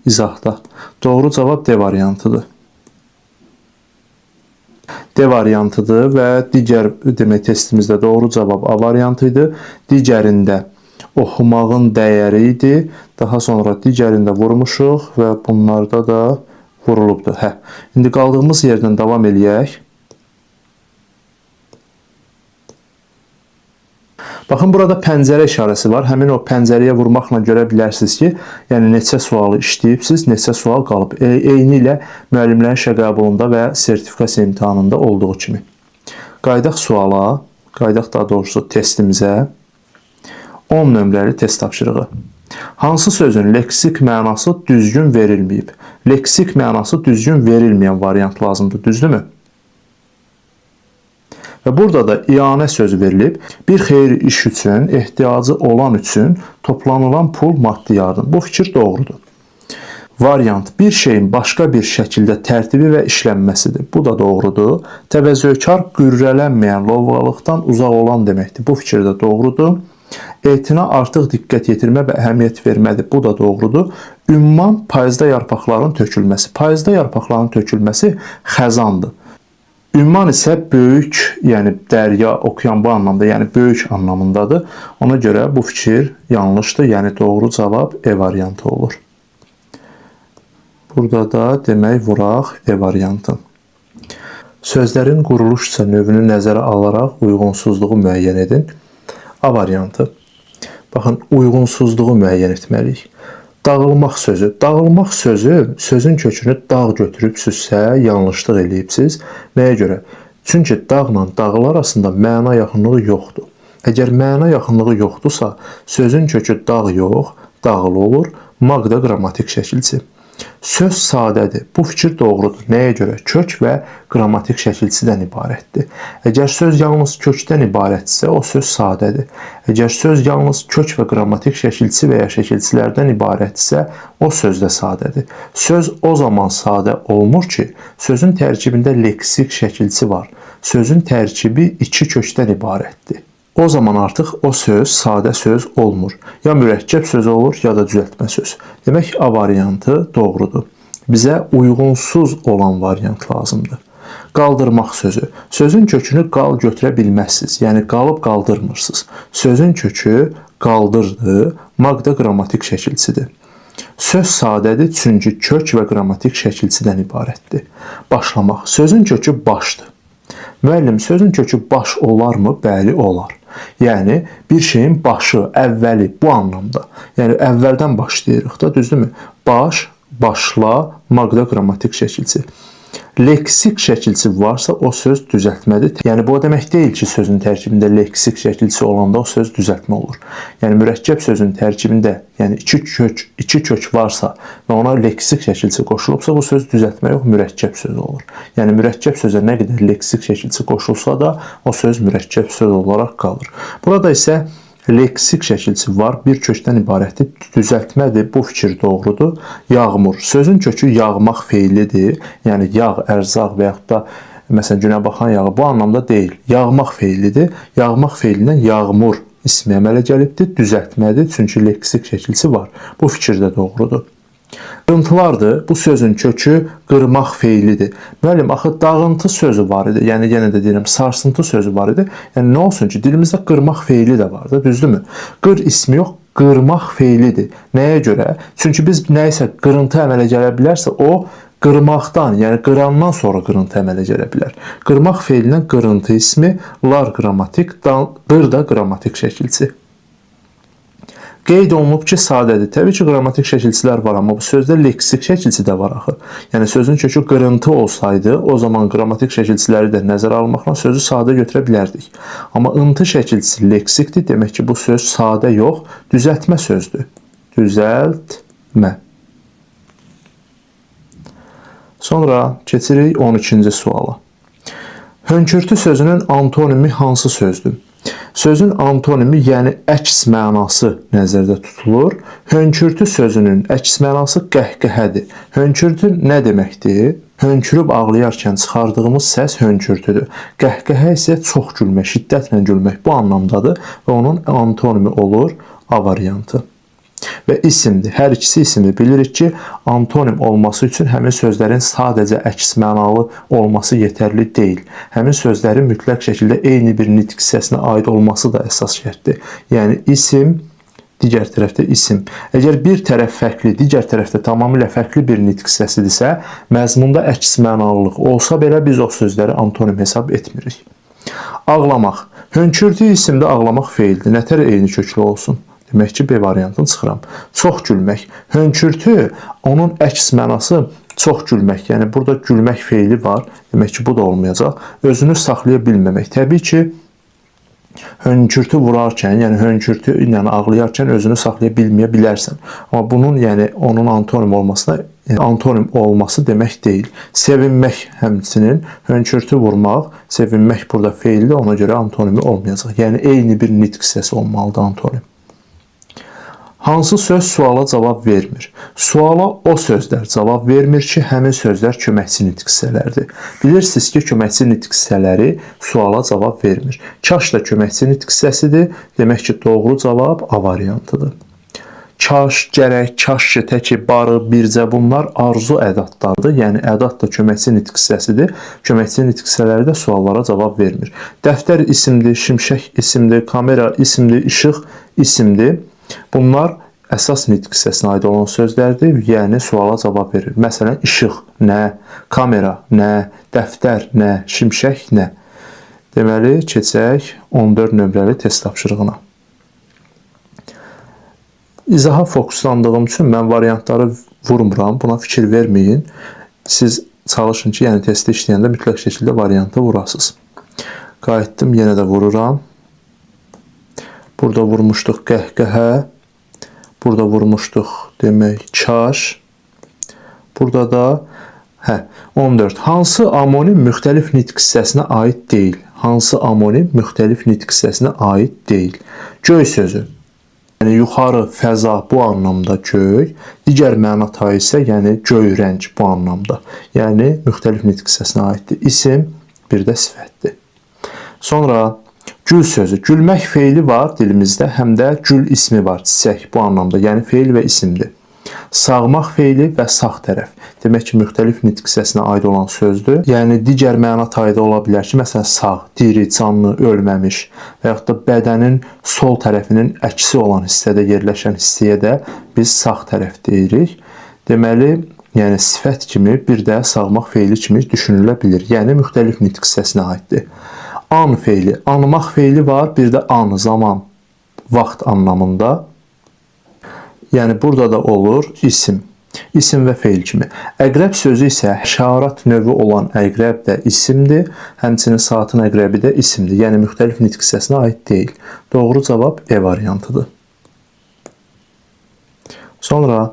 izahda. Doğru cavab D variantıdır. D variantıdır və digər demək testimizdə doğru cavab A variantı idi. Digərində oxumağın dəyəri idi. Daha sonra digərində vurmuşuq və bunlarda da vurulubdur. İndi qaldığımız yerdən davam eləyək. Baxın, burada pəncərə işarəsi var. Həmin o pəncərəyə vurmaqla görə bilərsiniz ki, yəni neçə sualı işləyibsiz, neçə sual qalıb. Eyni ilə müəllimlərin işə qəbulunda və sertifikasiya imtahanında olduğu kimi. Qaydaq suala, qaydaq daha doğrusu testimizə 10 nömrəli test tapşırığı. Hansı sözün leksik mənası düzgün verilməyib? Leksik mənası düzgün verilməyən variant lazımdır, düzdürmü? Və burada da ianə sözü verilib. Bir xeyri iş üçün, ehtiyacı olan üçün toplanılan pul maddi yardım. Bu fikir doğrudur. Variant, bir şeyin başqa bir şəkildə tərtibi və işlənməsidir. Bu da doğrudur. Təvəzzökar qürrələnməyən, lovğalıqdan uzaq olan deməkdir. Bu fikir də doğrudur. Etina artıq diqqət yetirmə və əhəmiyyət vermədir. Bu da doğrudur. Ümman, payızda yarpaqların tökülməsi. Payızda yarpaqların tökülməsi xəzandır. Ümman isə böyük, yəni dərya, okean bu anlamda, yəni böyük anlamındadır. Ona görə bu fikir yanlışdır, yəni doğru cavab E variantı olur. Burada da demək vuraq E variantı. Sözlərin quruluşca növünü nəzərə alaraq uyğunsuzluğu müəyyən edin. A variantı. Baxın, uyğunsuzluğu müəyyən etməliyik. Dağılmaq sözü. Dağılmaq sözü, sözün kökünü dağ götürübsüzsə, yanlışlıq eləyibsiz. Nəyə görə? Çünki dağla dağıl arasında məna yaxınlığı yoxdur. Əgər məna yaxınlığı yoxdursa, sözün kökü dağ yox, dağıl olur. Maq da qrammatik şəkilçi. Söz sadədir. Bu fikir doğrudur. Nəyə görə? Kök və qrammatik şəkilçidən ibarətdir. Əgər söz yalnız kökdən ibarətsə, o söz sadədir. Əgər söz yalnız kök və qrammatik şəkilçi və ya şəkilçilərdən ibarətsə, o söz də sadədir. Söz o zaman sadə olmur ki, sözün tərkibində leksik şəkilçi var. Sözün tərkibi iki kökdən ibarətdir. O zaman artıq o söz sadə söz olmur. Ya mürəkkəb söz olur, ya da düzəltmə söz. Demək, A variantı doğrudur. Bizə uyğunsuz olan variant lazımdır. Qaldırmaq sözü. Sözün kökünü qal götürə bilməzsiniz. Yəni, qalıb qaldırmırsınız. Sözün kökü qaldırdı, maq da qrammatik şəkilçidir. Söz sadədir, çünki kök və qrammatik şəkilçidən ibarətdir. Başlamaq. Sözün kökü başdır. Müəllim, sözün kökü baş olarmı? Bəli, olar. Yəni bir şeyin başı, əvvəli bu anlamda. Yəni əvvəldən başlayırıq da, düzdürmü? Baş, başlamaqda qrammatik şəkilçi. Leksik şəkilçi varsa o söz düzəltmədir. Yəni bu o demək deyil ki, sözün tərkibində leksik şəkilçi olanda o söz düzəltmə olur. Yəni mürəkkəb sözün tərkibində, yəni iki kök varsa və ona leksik şəkilçi qoşulubsa bu söz düzəltmə yox, mürəkkəb söz olur. Yəni mürəkkəb sözə nə qədər leksik şəkilçi qoşulsa da o söz mürəkkəb söz olaraq qalır. Burada isə leksik şəkilçi var, bir kökdən ibarətdir. Düzəltmədir, bu fikir doğrudur. Yağmur. Sözün kökü yağmaq feilidir. Yəni yağ, ərzaq və yaxud da məsələn günə baxan yağı bu anlamda deyil. Yağmaq feilidir. Yağmaq feilindən yağmur ismi əmələ gəlibdir. Düzəltmədir, çünki leksik şəkilçi var. Bu fikir də doğrudur. Qırıntılardır. Bu sözün kökü qırmaq feilidir. Müəllim, axı dağıntı sözü var idi. Yəni yenə də deyirəm, sarsıntı sözü var idi. Yəni nə olsun ki, dilimizdə qırmaq feili də var da, düzdürmü? Qır ismi yox, qırmaq feilidir. Nəyə görə? Çünki biz nəyisə qırıntı əmələ gələ bilərsə, o qırmaqdan, yəni qırandan sonra qırıntı əmələ gələ bilər. Qırmaq feilindən qırıntı ismi, lar qrammatik, qır da qrammatik şəkilçi. Qeyd olunub ki, sadədir. Təbii ki, qrammatik şəkilçilər var, amma bu sözdə leksik şəkilçi də var axı. Yəni sözün kökü qırıntı olsaydı, o zaman qrammatik şəkilçiləri də nəzərə almaqla sözü sadə götürə bilərdik. Amma ıntı şəkilçisi leksikdir, demək ki, bu söz sadə yox, düzəltmə sözdür. Düzəltmə. Sonra keçirik 12-ci suala. Hönkürtü sözünün antonimi hansı sözdür? Sözün antonimi, yəni əks mənası nəzərdə tutulur. Hönkürtü sözünün əks mənası qəhqəhədir. Hönkürtü nə deməkdir? Hönkürüb ağlayarkən çıxardığımız səs hönkürtüdür. Qəhqəhə isə çox gülmək, şiddətlə gülmək bu anlamdadır və onun antonimi olur A variantı. Və isimdir. Hər ikisi isimdir. Bilirik ki, antonim olması üçün həmin sözlərin sadəcə əks mənalı olması yetərli deyil. Həmin sözlərin mütləq şəkildə eyni bir nitq hissəsinə aid olması da əsas şərtdir. Yəni isim, digər tərəfdə isim. Əgər bir tərəf fərqli, digər tərəfdə tamamilə fərqli bir nitq hissəsidirsə, məzmunda əks mənalılıq olsa belə biz o sözləri antonim hesab etmirik. Ağlamaq. Hönkürtü isimdə ağlamaq feildir. Nətər eyni köklü olsun? Demək ki, B variantını çıxıram. Çox gülmək. Hönkürtü, onun əks mənası çox gülmək. Yəni, burada gülmək feili var. Demək ki, bu da olmayacaq. Özünü saxlaya bilməmək. Təbii ki, hönkürtü vurarkən, yəni hönkürtü ilə ağlayarkən özünü saxlaya bilməyə bilərsən. Amma bunun, yəni onun antonim olmasına, antonim olması demək deyil. Sevinmək həmçinin hönkürtü vurmaq, sevinmək burada feildir, ona görə antonimi olmayacaq. Yəni eyni bir nitq hissəsi olmalıdır antonim. Hansı söz suala cavab vermir? Suala o sözlər cavab vermir ki, həmin sözlər köməkçi nitq hissələrdir. Bilirsiniz ki, köməkçi nitq hissələri suala cavab vermir. Kaş da köməkçi nitq hissəsidir. Demək ki, doğru cavab A variantıdır. Kaş, gərək, kaş ki, təki, barı, bircə bunlar arzu ədatlardır. Yəni ədat da köməkçi nitq hissəsidir. Köməkçi nitq hissələri də suallara cavab vermir. Dəftər isimdir, şimşək isimdir, kamera isimdir, işıq isimdir. Bunlar əsas nitq hissəsinə aid olan sözlərdir, yəni suala cavab verir. Məsələn, işıq nə, kamera nə, dəftər nə, şimşək nə. Deməli, keçək 14 nömrəli test tapşırığına. İzaha fokuslandığım üçün mən variantları vurmuram, buna fikir verməyin. Siz çalışın ki, yəni testi işləyəndə mütləq şəkildə variantı vurasınız. Qayıtdım, yenə də vururam. Burada vurmuşduq qəhqəhə. Burada vurmuşduq demək kaş. Burada da 14. Hansı amonim müxtəlif nitq hissəsinə aid deyil? Hansı amonim müxtəlif nitq hissəsinə aid deyil? Göy sözü. Yəni yuxarı, fəza bu anlamda göy. Digər məna tayı isə yəni göy rəng bu anlamda. Yəni müxtəlif nitq hissəsinə aiddir. İsim, bir də sifətdir. Sonra gül sözü. Gülmək feili var dilimizdə, həm də gül ismi var, çiçək bu anlamda. Yəni feil və isimdir. Sağmaq feili və sağ tərəf. Demək ki, müxtəlif nitq hissəsinə aid olan sözdür. Yəni digər məna tayda ola bilər ki, məsələn sağ, diri, canlı, ölməmiş və yaxud da bədənin sol tərəfinin əksi olan hissədə yerləşən hissəyə də biz sağ tərəf deyirik. Deməli, yəni sifət kimi, bir də sağmaq feili kimi düşünülə bilir. Yəni müxtəlif nitq hissəsinə aiddir. An feili, anmaq feili var, bir də an, zaman, vaxt anlamında. Yəni burada da olur isim. İsim və feil kimi. Əqrəb sözü isə şəarat növü olan əqrəb də isimdir, həmçinin saatın əqrəbi də isimdir. Yəni müxtəlif nitq hissəsinə aid deyil. Doğru cavab E variantıdır. Sonra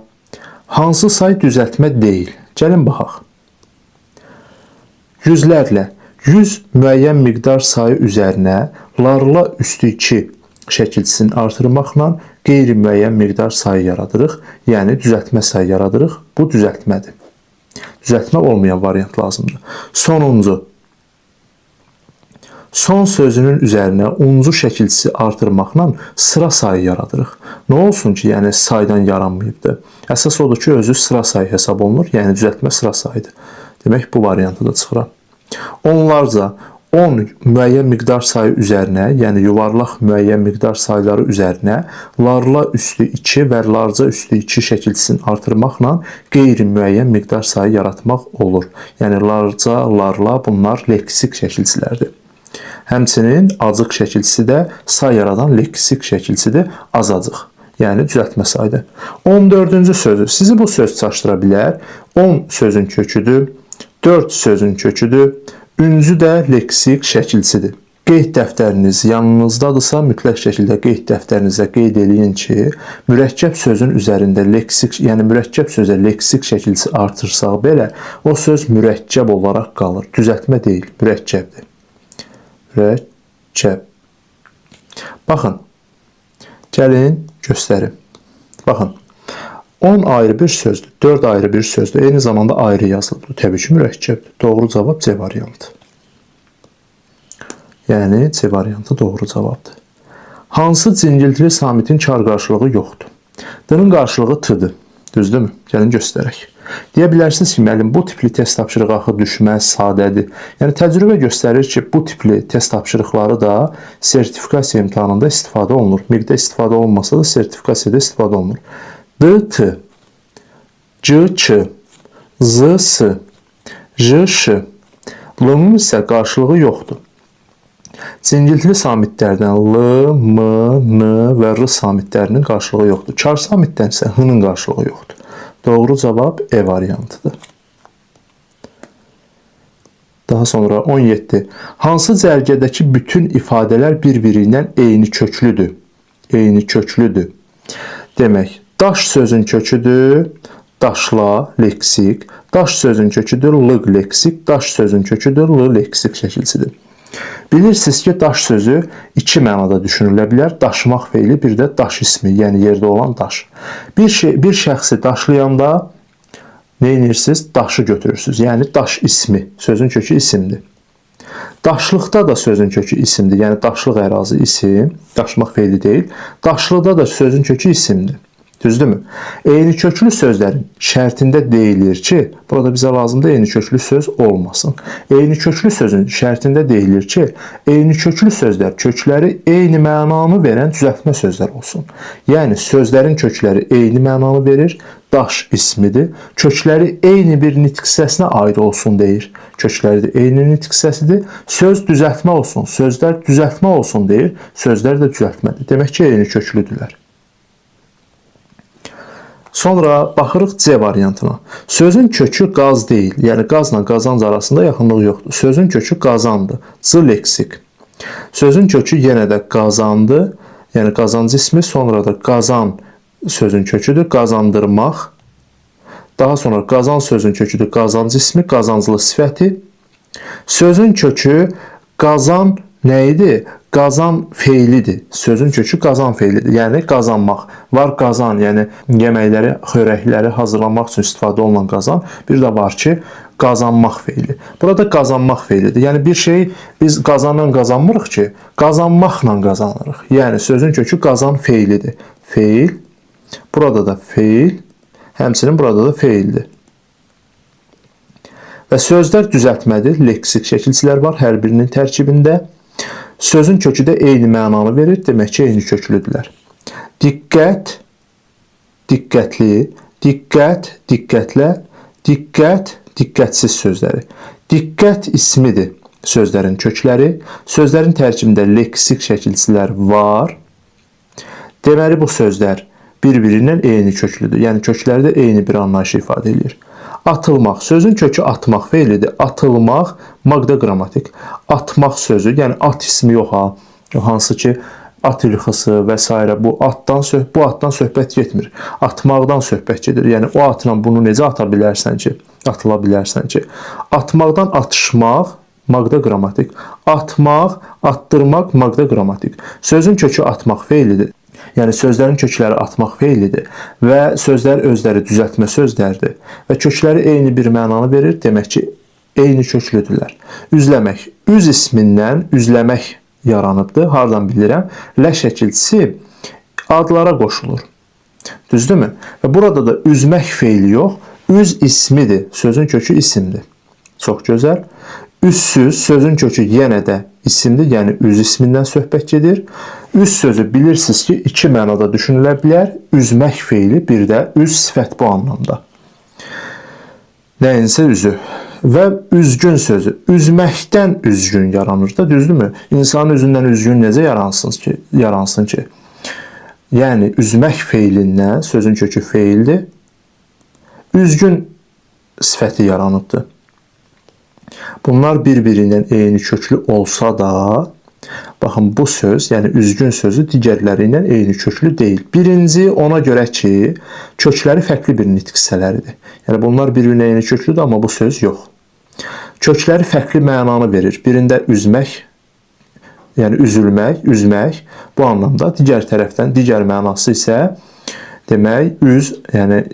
hansı say düzəltmə deyil? Gəlin baxaq. Yüzlərlə, 100 müəyyən miqdar sayı üzərinə larla üstü 2 şəkilçisini artırmaqla qeyri-müəyyən miqdar sayı yaradırıq. Yəni düzəltmə sayı yaradırıq. Bu düzəltmədir. Düzəltmə olmayan variant lazımdır. Sonuncu. Son sözünün üzərinə uncu şəkilçisi artırmaqla sıra sayı yaradırıq. Nə olsun ki, yəni saydan yaranmayıbdır. Əsas odur ki, özü sıra sayı hesab olunur. Yəni düzəltmə sıra sayıdır. Demək, bu variantı da çıxıram. Onlarca 10 müəyyən miqdar sayı üzərinə, yəni yuvarlaq müəyyən miqdar sayları üzərinə larla üstü 2 və larca üstü 2 şəkilçisini artırmaqla qeyri-müəyyən miqdar sayı yaratmaq olur. Yəni larca, larla bunlar leksik şəkilçilərdir. Həmçinin acıq şəkilçisi də say yaradan leksik şəkilçisidir, azacıq. Yəni düzəltmə sayıdır. 14-cü sözü. Sizi bu söz çaşdıra bilər. 10 sözün köküdür, 4 sözün köküdür. Üncü də leksik şəkilçisidir. Qeyd dəftəriniz yanınızdadırsa, mütləq şəkildə qeyd dəftərinizə qeyd eləyin ki, mürəkkəb sözün üzərində leksik, yəni mürəkkəb sözə leksik şəkilçisi artırsaq belə, o söz mürəkkəb olaraq qalır. Düzəltmə deyil, mürəkkəbdir. Mürəkkəb. Baxın, gəlin göstərim. Baxın, 10 ayrı bir sözdür, 4 ayrı bir sözdür, eyni zamanda ayrı yazılıbdır. Təbii ki, mürəkkəbdir. Doğru cavab C variantı. Yəni, C variantı doğru cavabdır. Hansı cingiltili samitin kar qarşılığı yoxdur? D-nin qarşılığı T-dir. Düzdürmü? Gəlin göstərək. Deyə bilərsiniz ki, müəllim, bu tipli test tapşırığı axı düşməz, sadədir. Yəni, təcrübə göstərir ki, bu tipli test tapşırıqları da sertifikasiya imtahanında istifadə olunur. MİQ-də istifadə olunmasa da sertifikasiyada istifadə olunur. D-T, C-Ç, Z-S, J-Ş, L-nın isə qarşılığı yoxdur. Cingiltili samitlərdən L, M, N və R samitlərinin qarşılığı yoxdur. Kar samitdən isə H-nın qarşılığı yoxdur. Doğru cavab E variantıdır. Daha sonra 17. Hansı cərgədəki bütün ifadələr bir-biri ilə eyni köklüdür? Eyni köklüdür. Demək, daş sözün köküdür, daşla, leksik. Daş sözün köküdür, lıq, leksik. Daş sözün köküdür, l, leksik şəkilçisidir. Bilirsiniz ki, daş sözü iki mənada düşünülə bilər. Daşımaq feili, bir də daş ismi, yəni yerdə olan daş. Bir şəxsi daşlayanda nə edirsiniz? Daşı götürürsünüz. Yəni daş ismi, sözün kökü isimdir. Daşlıqda da sözün kökü isimdir. Yəni daşlıq ərazi isim, daşımaq feili deyil. Daşlıda da sözün kökü isimdir. Düzdürmü? Eyni köklü sözlərin şərtində deyilir ki, burada bizə lazımdır eyni köklü söz olmasın. Eyni köklü sözün şərtində deyilir ki, eyni köklü sözlər kökləri eyni mənanı verən düzəltmə sözlər olsun. Yəni sözlərin kökləri eyni mənanı verir, daş ismidir. Kökləri eyni bir nitq hissəsinə aid olsun deyir. Kökləri də eyni nitq hissəsidir. Söz düzəltmə olsun, sözlər düzəltmə olsun deyir. Sözlər də düzəltmədir. Demək ki, eyni köklüdürlər. Sonra baxırıq C variantına. Sözün kökü qaz deyil. Yəni qazla qazanc arasında yaxınlıq yoxdur. Sözün kökü qazandır. C leksik. Sözün kökü yenə də qazandır. Yəni qazanc ismi, sonra da qazan sözün köküdür. Qazandırmaq. Daha sonra qazan sözün köküdür. Qazanc ismi, qazanclı sifəti. Sözün kökü qazan nə idi? Qazan feilidir. Sözün kökü qazan feilidir. Yəni qazanmaq. Var qazan, yəni yeməkləri, xörəkləri hazırlamaq üçün istifadə olunan qazan. Bir də var ki, qazanmaq feili. Burada qazanmaq feilidir. Yəni bir şeyi biz qazanla qazanmırıq ki, qazanmaqla qazanırıq. Yəni sözün kökü qazan feilidir. Feil. Burada da feil. Həmçinin burada da feildir. Və sözlər düzəltmədir. Leksik şəkilçilər var hər birinin tərkibində. Sözün kökü də eyni mənanı verir. Demək ki, eyni köklüdürlər. Diqqət, diqqətli, diqqət, diqqətlə, Diqqət, diqqətsiz sözləri. Diqqət ismidir sözlərin kökləri. Sözlərin tərkibində leksik şəkilçilər var. Deməli, bu sözlər bir-birindən eyni köklüdür. Yəni, kökləri də eyni bir anlayışı ifadə edir. Atılmaq. Sözün kökü atmaq feilidir. Atılmaq, maqda qrammatik. Atmaq sözü, yəni at ismi yox ha. Hansı ki, at ilxısı və s. bu atdan söhbət getmir. Atmaqdan söhbət gedir. Yəni, o atla bunu necə ata bilərsən ki, atıla bilərsən ki. Atmaqdan atışmaq, maqda qrammatik. Atmaq, atdırmaq, maqda qrammatik. Sözün kökü atmaq feilidir. Yəni, sözlərin kökləri atmaq feilidir və sözlər özləri düzəltmə sözlərdir və kökləri eyni bir mənanı verir, demək ki, eyni köklüdürlər. Üzləmək. Üz ismindən üzləmək yaranıbdır. Hardan bilirəm? Lə şəkilçisi adlara qoşulur. Düzdürmü? Və burada da üzmək feili yox, üz ismidir. Sözün kökü isimdir. Çox gözəl. Üzsüz sözün kökü yenə də isimdir, yəni üz ismindən söhbət gedir. Üz sözü bilirsiniz ki, iki mənada düşünülə bilər. Üzmək feili, bir də üz sifət bu anlamda. Nəyinsə üzü. Və üzgün sözü. Üzməkdən üzgün yaranır da, düzdürmü? İnsanın üzündən üzgün necə yaransın ki? Yəni, üzmək feilindən, sözün kökü feildir, üzgün sifəti yaranıbdır. Bunlar bir-birindən eyni köklü olsa da, baxın, bu söz, yəni üzgün sözü digərləri ilə eyni köklü deyil. Birinci, ona görə ki, kökləri fərqli bir nitq hissələridir. Yəni, bunlar bir-birinə eyni köklüdür, amma bu söz yox. Kökləri fərqli mənanı verir. Birində üzmək, yəni üzülmək, üzmək bu anlamda, digər tərəfdən, digər mənası isə demək, üz, yəni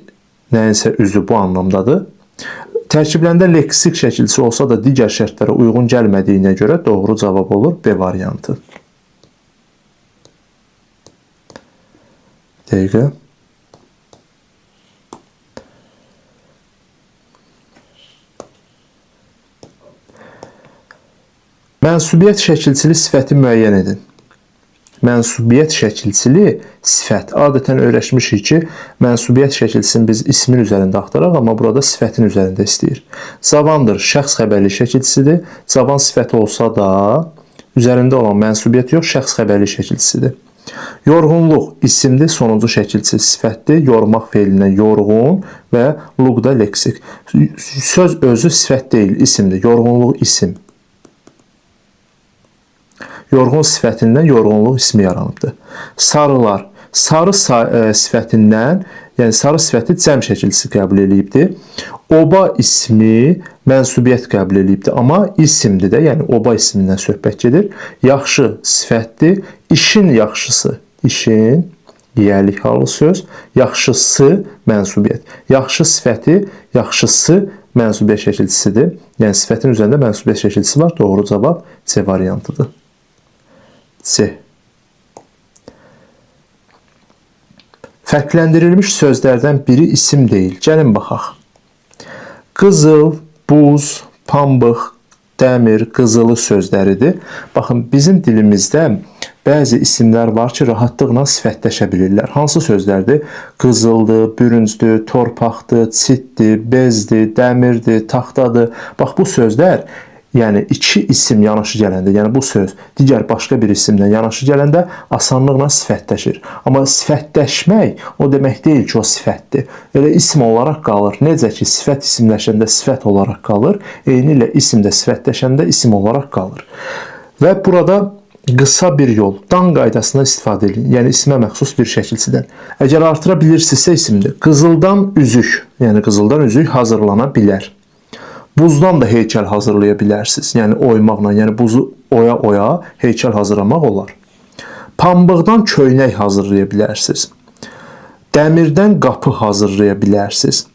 nəyinsə üzü bu anlamdadır. Tərkibləndə leksik şəkilçisi olsa da digər şərtlərə uyğun gəlmədiyinə görə doğru cavab olur B variantı. Dəqiqə. Mənsubiyyət şəkilçili sifəti müəyyən edin. Mənsubiyyət şəkilçili sifət. Adətən öyrəşmişik ki, mənsubiyyət şəkilçisini biz ismin üzərində axtaraq, amma burada sifətin üzərində istəyir. Cavandır, şəxs xəbərli şəkilçisidir. Cavan sifəti olsa da, üzərində olan mənsubiyyət yox, şəxs xəbərli şəkilçisidir. Yorğunluq isimdir, sonuncu şəkilçisi sifətdir. Yormaq feilindən yorğun və luqda leksik. Söz özü sifət deyil, isimdir. Yorğunluq isim. Yorğun sifətindən yorğunluq ismi yaranıbdır. Sarılar. Sarı sifətindən, yəni sarı sifəti cəm şəkilçisi qəbul edibdir. Oba ismi mənsubiyyət qəbul edibdir, amma isimdir də, yəni oba ismindən söhbət gedir. Yaxşı sifətdir. İşin yaxşısı. İşin, yiyəlik halı söz. Yaxşısı mənsubiyyət. Yaxşı sifəti, yaxşısı mənsubiyyət şəkilçisidir. Yəni sifətin üzərində mənsubiyyət şəkilçisi var. Doğru cavab C variantıdır. C. Fərqləndirilmiş sözlərdən biri isim deyil. Gəlin baxaq. Qızıl, buz, pambıq, dəmir, qızılı sözləridir. Baxın, bizim dilimizdə bəzi isimlər var ki, rahatlıqla sifətləşə bilirlər. Hansı sözlərdir? Qızıldır, bürüncdür, torpaqdır, çitdir, bezdir, dəmirdir, taxtadır. Bax, bu sözlər, yəni iki isim yanaşı gələndə, yəni bu söz digər başqa bir isimlə yanaşı gələndə asanlıqla sifətləşir. Amma sifətləşmək o demək deyil ki, o sifətdir. Elə isim olaraq qalır. Necə ki, sifət isimləşəndə sifət olaraq qalır, eyni ilə isim də sifətləşəndə isim olaraq qalır. Və burada qısa bir yol, dan qaydasından istifadə edin. Yəni ismə məxsus bir şəkilçidən. Əgər artıra bilirsinizsə isimdir. Qızıldan üzük, yəni qızıldan üzük hazırlana bilər. Buzdan da heykəl hazırlaya bilərsiniz. Yəni oymaqla, yəni buzu oya-oya heykəl hazırlamaq olar. Pambıqdan köynək hazırlaya bilərsiniz. Dəmirdən qapı hazırlaya bilərsiniz.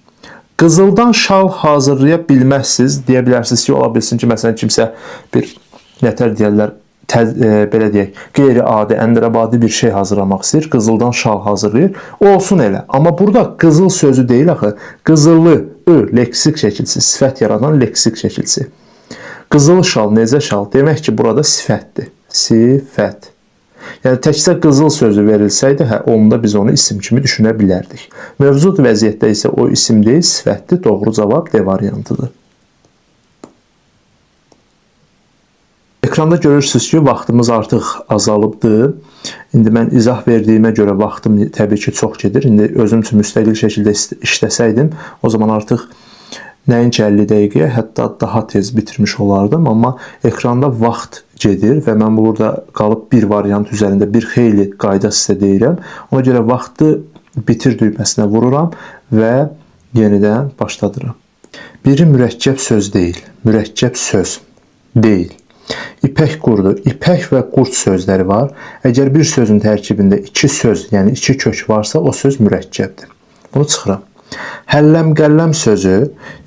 Qızıldan şal hazırlaya bilməzsiniz. Deyə bilərsiniz ki, ola bilsin ki, məsələn, kimsə bir, nətər deyərlər, belə deyək, qeyri-adi, əndirəbadi bir şey hazırlamaq istəyir. Qızıldan şal hazırlayır. Olsun elə. Amma burada qızıl sözü deyil axı. Qızılı, leksik şəkilçisi, sifət yaradan leksik şəkilçisi. Qızılı şal, necə şal? Demək ki, burada sifətdir. Sifət. Yəni təkcə qızıl sözü verilsəydi, onda biz onu isim kimi düşünə bilərdik. Mövcud vəziyyətdə isə o isim deyil, sifətdir. Doğru cavab D variantıdır. Ekranda görürsünüz ki, vaxtımız artıq azalıbdır. İndi mən izah verdiyimə görə vaxtım təbii ki, çox gedir. İndi özüm üçün müstəqil şəkildə işləsəydim, o zaman artıq nəinki 50 dəqiqəyə, hətta daha tez bitirmiş olardım. Amma ekranda vaxt gedir və mən burada qalıb bir variant üzərində bir xeyli qayda sizə deyirəm. Ona görə vaxtı bitir düyməsinə vururam və yenidən başladıram. Biri mürəkkəb söz deyil, mürəkkəb söz deyil. İpək qurdu, ipək və qurd sözləri var. Əgər bir sözün tərkibində iki söz, yəni iki kök varsa, o söz mürəkkəbdir. Bunu çıxıram. Həlləm-qəlləm sözü,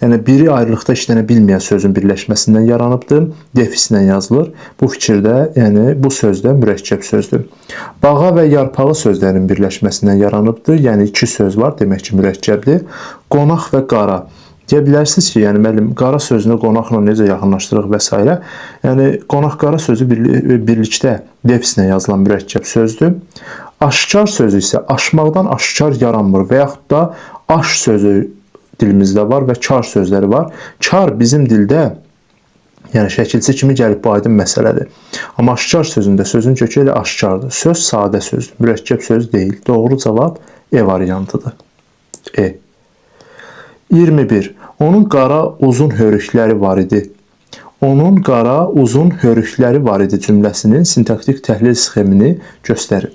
yəni biri ayrılıqda işlənə bilməyən sözün birləşməsindən yaranıbdır, defislə yazılır. Bu fikirdə, yəni bu sözdə mürəkkəb sözdür. Bağa və yarpağı sözlərinin birləşməsindən yaranıbdır, yəni iki söz var, demək ki, mürəkkəbdir. Qonaq və qara. Deyə bilərsiniz ki, yəni müəllim, qara sözünü qonaqla necə yaxınlaşdırıq və s. Yəni qonaq-qara sözü birlikdə defislə yazılan mürəkkəb sözdür. Aşkar sözü isə aşmaqdan aşkar yaranmır və yaxud da aş sözü dilimizdə var və kar sözləri var. Kar bizim dildə yəni şəkilçi kimi gəlib bu aydın məsələdir. Amma aşkar sözündə sözün kökü elə aşkardır. Söz sadə sözdür, mürəkkəb söz deyil. Doğru cavab E variantıdır. E. 21. Onun qara uzun hörükləri var idi. Onun qara uzun hörükləri var idi cümləsinin sintaktik təhlil sxemini göstərin.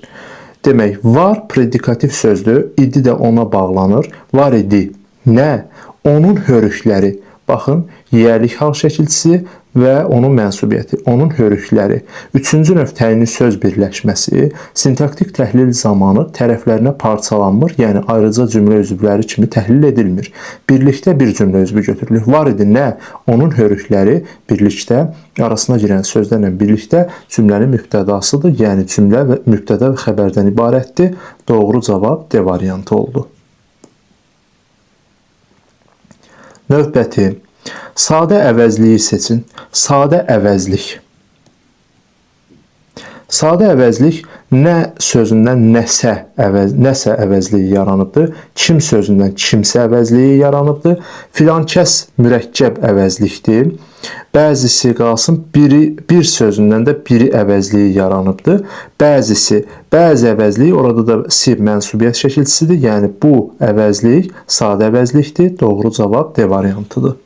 Demək, var predikativ sözdür, idi də ona bağlanır. Var idi. Nə? Onun hörükləri. Baxın, yiyəlik hal şəkilçisi və onun mənsubiyyəti, onun hörükləri. Üçüncü növ təyinli söz birləşməsi sintaktik təhlil zamanı tərəflərinə parçalanmır, yəni ayrıca cümlə üzvləri kimi təhlil edilmir. Birlikdə bir cümlə üzvü götürülür. Var idi nə? Onun hörükləri birlikdə arasına girən sözlərlə birlikdə cümlənin mübtədasıdır, yəni cümlə və mübtədə və xəbərdən ibarətdir. Doğru cavab D variantı oldu. Növbəti. Sadə əvəzliyi seçin. Sadə əvəzlik. Sadə əvəzlik nə sözündən nəsə əvəzliyi yaranıbdır. Kim sözündən kimsə əvəzliyi yaranıbdır. Filankəs mürəkkəb əvəzlikdir. Bəzisi qalsın bir sözündən də biri əvəzliyi yaranıbdır. Bəzisi, bəzi əvəzliyi orada da si mənsubiyyət şəkilçisidir. Yəni bu əvəzlik sadə əvəzlikdir. Doğru cavab D variantıdır.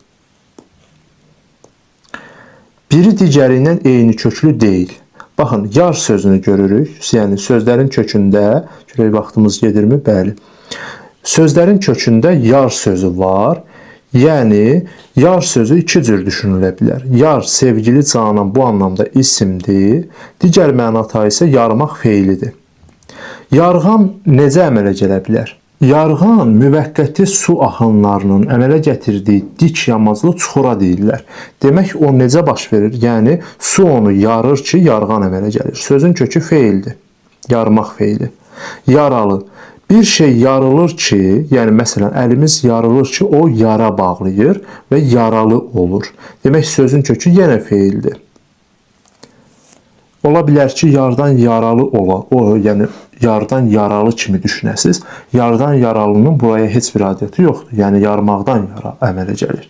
Biri digərindən eyni köklü deyil. Baxın, yar sözünü görürük. Yəni sözlərin kökündə, görək vaxtımız gedirmi? Bəli. Sözlərin kökündə yar sözü var. Yəni yar sözü iki cür düşünülə bilər. Yar, sevgili canan bu anlamda isimdir. Digər mənada isə yarmaq feilidir. Yarğan necə əmələ gələ bilər? Yarğan müvəqqəti su axınlarının əmələ gətirdiyi dik yamaclı çuxura deyirlər. Demək, o necə baş verir? Yəni, su onu yarır ki, yarğan əmələ gəlir. Sözün kökü feildir. Yarmaq feili. Yaralı. Bir şey yarılır ki, yəni məsələn, əlimiz yarılır ki, o yara bağlayır və yaralı olur. Demək, sözün kökü yenə feildir. Ola bilər ki, yardan yaralı ola, yəni yardan yaralı kimi düşünəsiz. Yardan yaralının buraya heç bir adiyyəti yoxdur. Yəni yarmaqdan yara əmələ gəlir.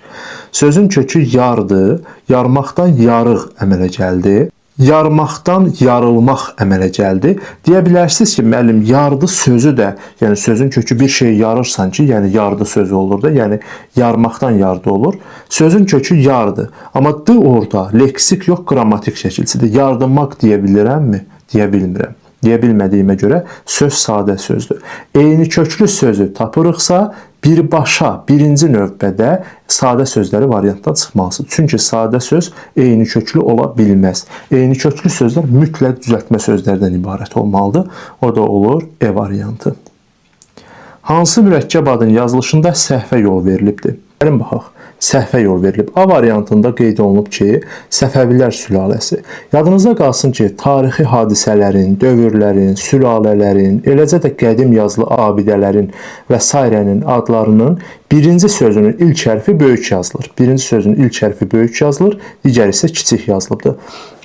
Sözün kökü yardır, yarmaqdan yarıq əmələ gəldi. Yarmaqdan yarılmaq əmələ gəldi. Deyə bilərsiniz ki, müəllim, yardı sözü də, yəni sözün kökü bir şeyi yarırsan ki, yəni yardı sözü olur da, yəni yarmaqdan yardı olur. Sözün kökü yardı. Amma d orada leksik yox, qrammatik şəkilçidir. Yardımmaq deyə bilirəmmi? Deyə bilmirəm. Deyə bilmədiyimə görə söz sadə sözdür. Eyni köklü sözü tapırıqsa, birbaşa, birinci növbədə sadə sözləri variantdan çıxmalısıdır. Çünki sadə söz eyni köklü ola bilməz. Eyni köklü sözlər mütləq düzəltmə sözlərdən ibarət olmalıdır. O da olur E variantı. Hansı mürəkkəb adın yazılışında səhvə yol verilibdir? Gəlin baxaq. Səhvə yol verilib. A variantında qeyd olunub ki, Səfəvilər sülaləsi. Yadınızda qalsın ki, tarixi hadisələrin, dövrlərin, sülalələrin, eləcə də qədim yazılı abidələrin və sairənin adlarının birinci sözünün ilk hərfi böyük yazılır. Birinci sözün ilk hərfi böyük yazılır, digəri isə kiçik yazılıbdır.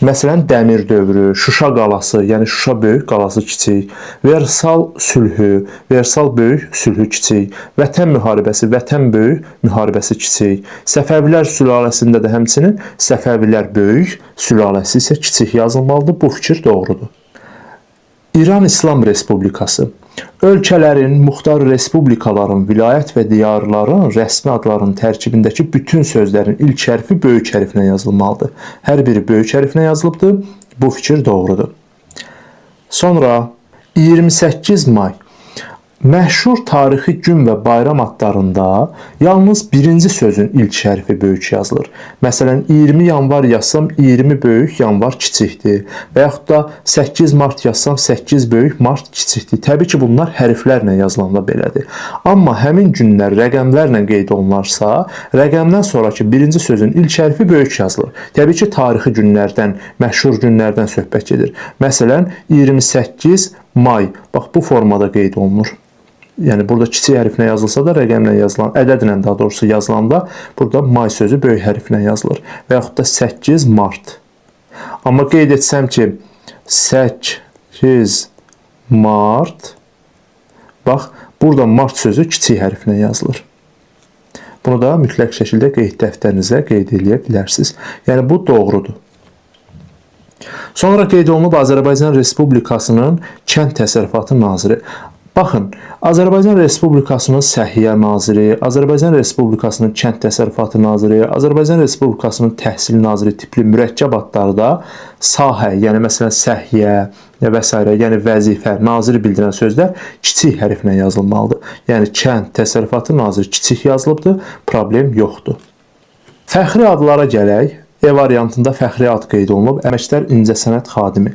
Məsələn, Dəmir dövrü, Şuşa qalası, yəni Şuşa böyük, qalası kiçik, Versal sülhü, Versal böyük, sülhü kiçik, Vətən müharibəsi, Vətən böyük, müharibəsi kiçik. Səfəvilər sülaləsində də həmçinin Səfəvilər böyük, sülaləsi isə kiçik yazılmalıdır. Bu fikir doğrudur. İran İslam Respublikası. Ölkələrin, muxtar respublikaların, vilayət və diyarların rəsmi adlarının tərkibindəki bütün sözlərin ilk hərfi böyük hərflə yazılmalıdır. Hər biri böyük hərflə yazılıbdır. Bu fikir doğrudur. Sonra 28 may. Məşhur tarixi gün və bayram adlarında yalnız birinci sözün ilk hərfi böyük yazılır. Məsələn, 20 yanvar yazsam 20 böyük, yanvar kiçikdir. Və yaxud da 8 mart yazsam 8 böyük, mart kiçikdir. Təbii ki, bunlar hərflərlə yazılanda belədir. Amma həmin günlər rəqəmlərlə qeyd olunarsa, rəqəmdən sonraki birinci sözün ilk hərfi böyük yazılır. Təbii ki, tarixi günlərdən, məşhur günlərdən söhbət gedir. Məsələn, 28 may. Bax, bu formada qeyd olunur. Yəni burada kiçik hərflə yazılsa da rəqəmlə yazılan, ədədlə daha doğrusu yazılanda burada may sözü böyük hərflə yazılır. Və yaxud da 8 mart. Amma qeyd etsəm ki 8 mart, bax burada mart sözü kiçik hərflə yazılır. Bunu da mütləq şəkildə qeyd dəftərinizə qeyd edə bilərsiniz. Yəni bu doğrudur. Sonra qeyd olunub Azərbaycan Respublikasının Kənd Təsərrüfatı Naziri. Baxın, Azərbaycan Respublikasının Səhiyyə Naziri, Azərbaycan Respublikasının Kənd Təsərrüfatı Naziri, Azərbaycan Respublikasının Təhsil Naziri tipli mürəkkəb adları da sahə, yəni məsələn səhiyyə və s. yəni vəzifə, naziri bildirən sözlər kiçik hərflə yazılmalıdır. Yəni Kənd Təsərrüfatı Naziri kiçik yazılıbdır, problem yoxdur. Fəxri adlara gələk. E variantında fəxri ad qeyd olunub, əməkdar incəsənət xadimi.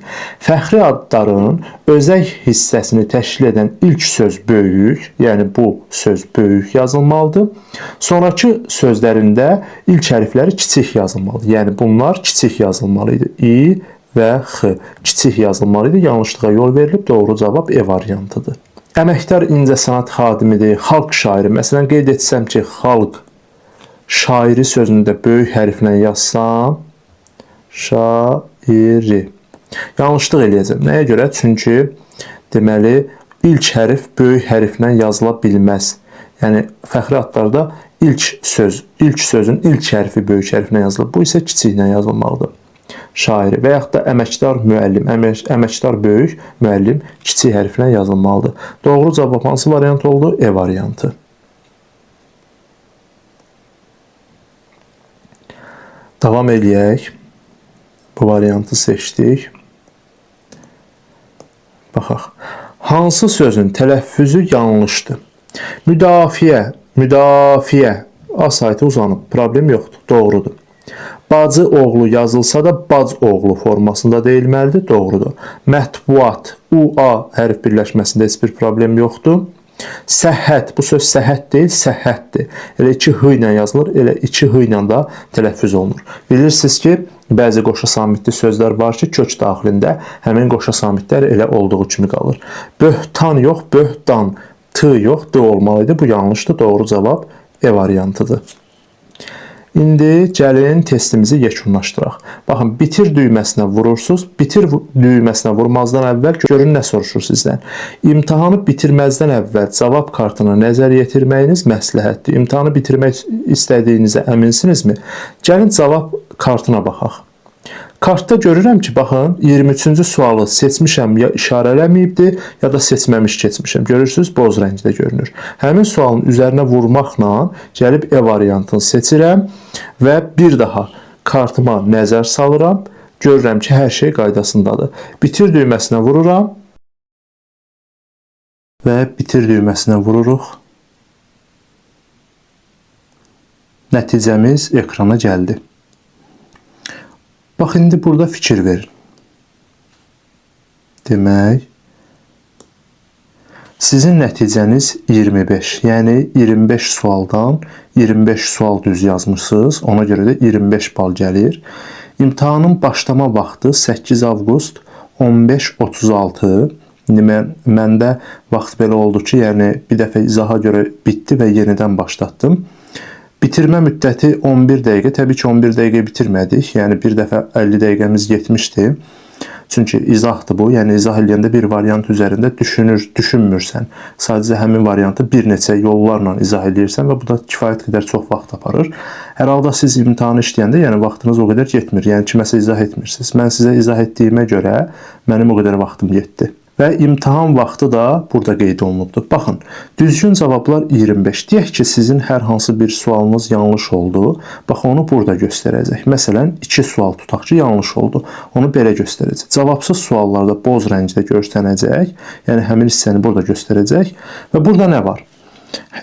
Fəxri adların özək hissəsini təşkil edən ilk söz böyük, yəni bu söz böyük yazılmalıdır. Sonrakı sözlərində ilk hərfləri kiçik yazılmalıdır. Yəni bunlar kiçik yazılmalıydı. İ və X kiçik yazılmalıydı. Yanlışlığa yol verilib, doğru cavab E variantıdır. Əməkdar incəsənət xadimidir, xalq şairi. Məsələn, qeyd etsəm ki, xalq şairi sözünü də böyük hərflə yazsam, şairi. Yanlışlıq eləyəcəm. Nəyə görə? Çünki deməli, ilk hərf böyük hərflə yazıla bilməz. Yəni, fəxri adlarda ilk sözün ilk hərfi böyük hərflə yazılır. Bu isə kiçiklə yazılmalıdır. Şairi və yaxud da əməkdar müəllim, əməkdar böyük, müəllim kiçik hərflə yazılmalıdır. Doğru cavab hansı variant oldu? E variantı. Davam eləyək. Bu variantı seçdik. Baxaq. Hansı sözün tələffüzü yanlışdır? Müdafiə. A saytı uzanıb. Problem yoxdur. Doğrudur. Bacı oğlu yazılsa da bac oğlu formasında deyilməlidir. Doğrudur. Mətbuat. U-A hərf birləşməsində heç bir problem yoxdur. Səhhət, bu söz səhhət deyil, səhhətdir. Elə 2 h ilə yazılır, elə 2 h ilə də tələffüz olunur. Bilirsiniz ki, bəzi qoşa samitli sözlər var ki, kök daxilində həmin qoşa samitlər elə olduğu kimi qalır. Böhtan yox, böhtan, t yox, d olmalıydı. Bu yanlışdır, doğru cavab E variantıdır. İndi gəlin testimizi yekunlaşdıraq. Baxın, bitir düyməsinə vurursunuz. Bitir düyməsinə vurmazdan əvvəl görün nə soruşur sizdən. İmtahanı bitirməzdən əvvəl cavab kartına nəzər yetirməyiniz məsləhətdir. İmtahanı bitirmək istədiyinizə əminsinizmi? Gəlin cavab kartına baxaq. Kartda görürəm ki, baxın, 23-cü sualı seçmişəm, ya işarələməyibdir, ya da seçməmiş keçmişəm. Görürsünüz, boz rəngdə görünür. Həmin sualın üzərinə vurmaqla gəlib E variantını seçirəm və bir daha kartıma nəzər salıram. Görürəm ki, hər şey qaydasındadır. Bitir düyməsinə vururam və bitir düyməsinə vururuq. Nəticəmiz ekrana gəldi. Bax, indi burada fikir verin. Demək, sizin nəticəniz 25. Yəni 25 sualdan 25 sual düz yazmısınız. Ona görə də 25 bal gəlir. İmtahanın başlama vaxtı 8 avqust 15:36. Məndə vaxt belə oldu ki, yəni bir dəfə izaha görə bitdi və yenidən başlatdım. Bitirmə müddəti 11 dəqiqə. Təbii ki, 11 dəqiqə bitirmədik. Yəni bir dəfə 50 dəqiqəmiz getmişdi. Çünki izahdır bu. Yəni izah eləyəndə bir variant üzərində düşünmürsən. Sadəcə həmin variantı bir neçə yollarla izah eləyirsən və bu da kifayət qədər çox vaxt aparır. Hər halda siz imtahanı işləyəndə, yəni vaxtınız o qədər getmir. Yəni kiməsə izah etmirsiniz. Mən sizə izah etdiyimə görə mənim o qədər vaxtım getdi. Və imtahan vaxtı da burada qeyd olunubdur. Baxın, düzgün cavablar 25. Deyək ki, sizin hər hansı bir sualınız yanlış oldu. Bax, onu burada göstərəcək. Məsələn, 2 sual tutaq ki, yanlış oldu. Onu belə göstərəcək. Cavabsız suallarda boz rəngdə görsənəcək. Yəni, həmin hissəni burada göstərəcək. Və burada nə var?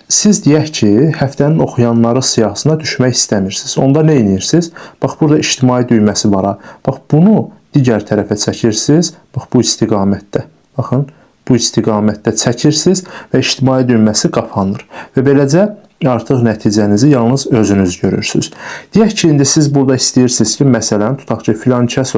Siz deyək ki, həftənin oxuyanları siyahısına düşmək istəmirsiniz. Onda nə edirsiniz? Bax, burada ictimai düyməsi var. Bax, bunu digər tərəfə çəkirsiniz. Bax, bu istiqamətdə. Baxın, bu istiqamətdə çəkirsiniz və ictimai düyməsi qapanır. Və beləcə artıq nəticənizi yalnız özünüz görürsünüz. Deyək ki, indi siz burada istəyirsiniz ki, məsələn, tutaq ki, filan kəs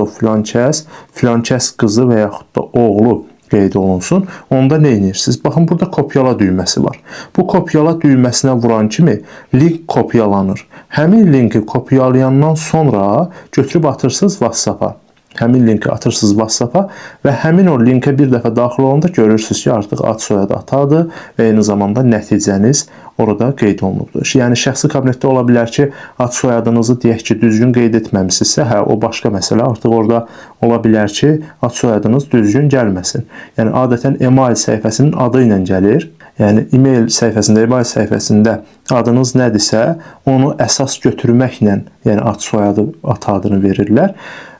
qızı və yaxud da oğlu qeyd olunsun. Onda nə edirsiniz? Baxın, burada kopyala düyməsi var. Bu kopyala düyməsinə vuran kimi link kopyalanır. Həmin linki kopyalayandan sonra götürüb atırsınız WhatsApp-a. Həmin linki atırsınız WhatsApp-a və həmin o linkə bir dəfə daxil olanda görürsünüz ki, artıq ad soyadı atadır və eyni zamanda nəticəniz orada qeyd olunubdur. Yəni, şəxsi kabinetdə ola bilər ki, ad soyadınızı deyək ki, düzgün qeyd etməmişsinizsə, o başqa məsələ. Artıq orada ola bilər ki, ad soyadınız düzgün gəlməsin. Yəni, adətən email səhifəsinin adı ilə gəlir. Yəni, email səhifəsində adınız nədirsə, onu əsas götürməklə, yəni ad soyadı, adını verirlər.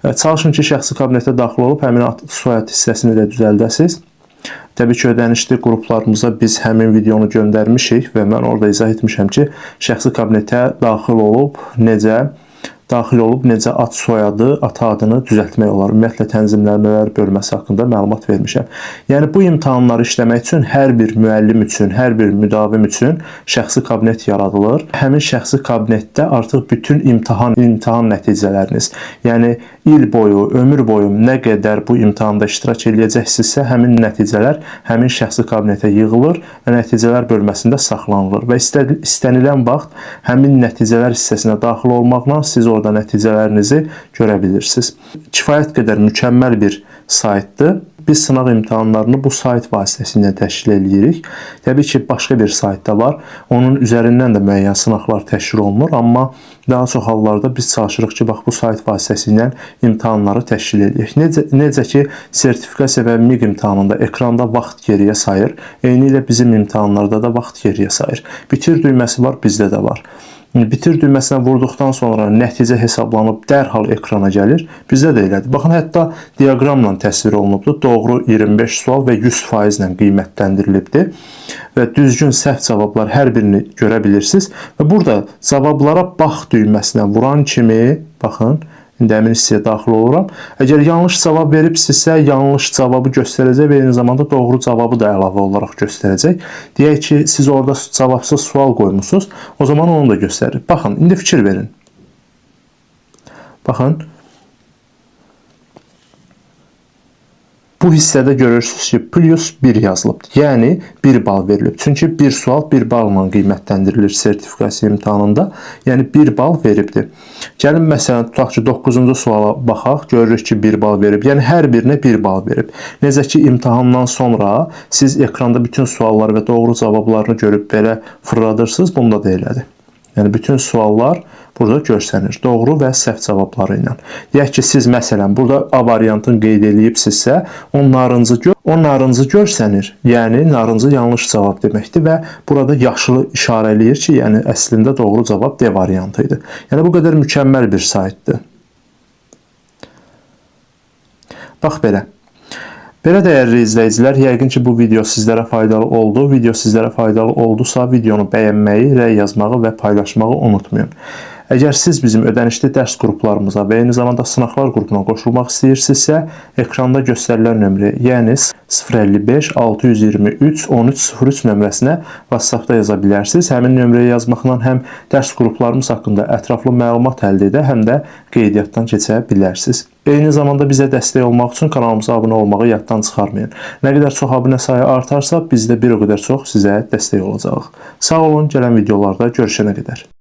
Çalışın ki, şəxsi kabinetə daxil olub həmin ad soyad hissəsini də düzəldəsiniz. Təbii ki, ödənişli qruplarımıza biz həmin videonu göndərmişik və mən orada izah etmişəm ki, şəxsi kabinetə daxil olub necə ad soyadı, ata adını düzəltmək olar. Ümumiyyətlə, tənzimləmələr bölməsi haqqında məlumat vermişəm. Yəni, bu imtahanları işləmək üçün hər bir müəllim üçün, hər bir müdavim üçün şəxsi kabinet yaradılır. Həmin şəxsi kabinetdə artıq bütün imtahan nəticələriniz, yəni il boyu, ömür boyu nə qədər bu imtahanda iştirak edəcəksinizsə, həmin nəticələr həmin şəxsi kabinetə yığılır və nəticələr bölməsində saxlanılır. Və istənilən vaxt həmin nəticələr hissəsinə daxil olmaqla siz orada nəticələrinizi görə bilirsiniz. Kifayət qədər mükəmməl bir saytdır. Biz sınaq imtahanlarını bu sayt vasitəsilə təşkil edirik. Təbii ki, başqa bir sayt da var. Onun üzərindən də müəyyən sınaqlar təşkil olunur. Amma daha çox hallarda biz çalışırıq ki, bax, bu sayt vasitəsilə imtahanları təşkil edirik. Necə ki, sertifikasiya və MİQ imtahanında ekranda vaxt geriyə sayır. Eyni ilə bizim imtahanlarda da vaxt geriyə sayır. Bitir düyməsi var, bizdə də var. Bitir düyməsinə vurduqdan sonra nəticə hesablanıb dərhal ekrana gəlir. Bizdə də elədir. Baxın, hətta diaqramla təsvir olunubdur. Doğru 25 sual və 100% ilə qiymətləndirilibdir. Və düzgün səhv cavablar hər birini görə bilirsiniz. Və burada cavablara bax düyməsinə vuran kimi, baxın, indi həmin hissəyə daxil oluram. Əgər yanlış cavab veribsinizsə, yanlış cavabı göstərəcək və eyni zamanda doğru cavabı da əlavə olaraq göstərəcək. Deyək ki, siz orada cavabsız sual qoymusunuz, o zaman onu da göstərir. Baxın, indi fikir verin. Baxın. Bu hissədə görürsünüz ki, plus 1 yazılıbdır. Yəni, 1 bal verilib. Çünki bir sual 1 balla qiymətləndirilir sertifikasiya imtahanında. Yəni, 1 bal veribdir. Gəlin, məsələn, tutaq ki, 9-cu suala baxaq, görürük ki, 1 bal verib. Yəni, hər birinə 1 bal verib. Necə ki, imtahandan sonra siz ekranda bütün sualları və doğru cavablarını görüb belə fırladırsınız, bunda da elədir. Yəni, bütün suallar burada görsənir. Doğru və səhv cavabları ilə. Deyək ki, siz məsələn, burada A variantını qeyd edibsinizsə, o narıncı görsənir. Yəni, narıncı yanlış cavab deməkdir və burada yaşılı işarə eləyir ki, yəni əslində doğru cavab D variantı idi. Yəni, bu qədər mükəmməl bir saytdır. Bax belə. Belə dəyərli izləyicilər, yəqin ki, bu video sizlərə faydalı oldu. Video sizlərə faydalı oldusa, videonu bəyənməyi, rəy yazmağı və paylaşmağı unutmayın. Əgər siz bizim ödənişli dərs qruplarımıza və eyni zamanda sınaqlar qrupuna qoşulmaq istəyirsinizsə, ekranda göstərilən nömrə, yəni 055 623 1303 nömrəsinə WhatsApp-da yaza bilərsiniz. Həmin nömrəyə yazmaqla həm dərs qruplarımız haqqında ətraflı məlumat əldə edə, həm də qeydiyyatdan keçə bilərsiniz. Eyni zamanda bizə dəstək olmaq üçün kanalımıza abunə olmağı yaddan çıxarmayın. Nə qədər çox abunə sayı artarsa, biz də bir o qədər çox sizə dəstək olacağıq. Sağ olun, gələn videolarda görüşənə qədər.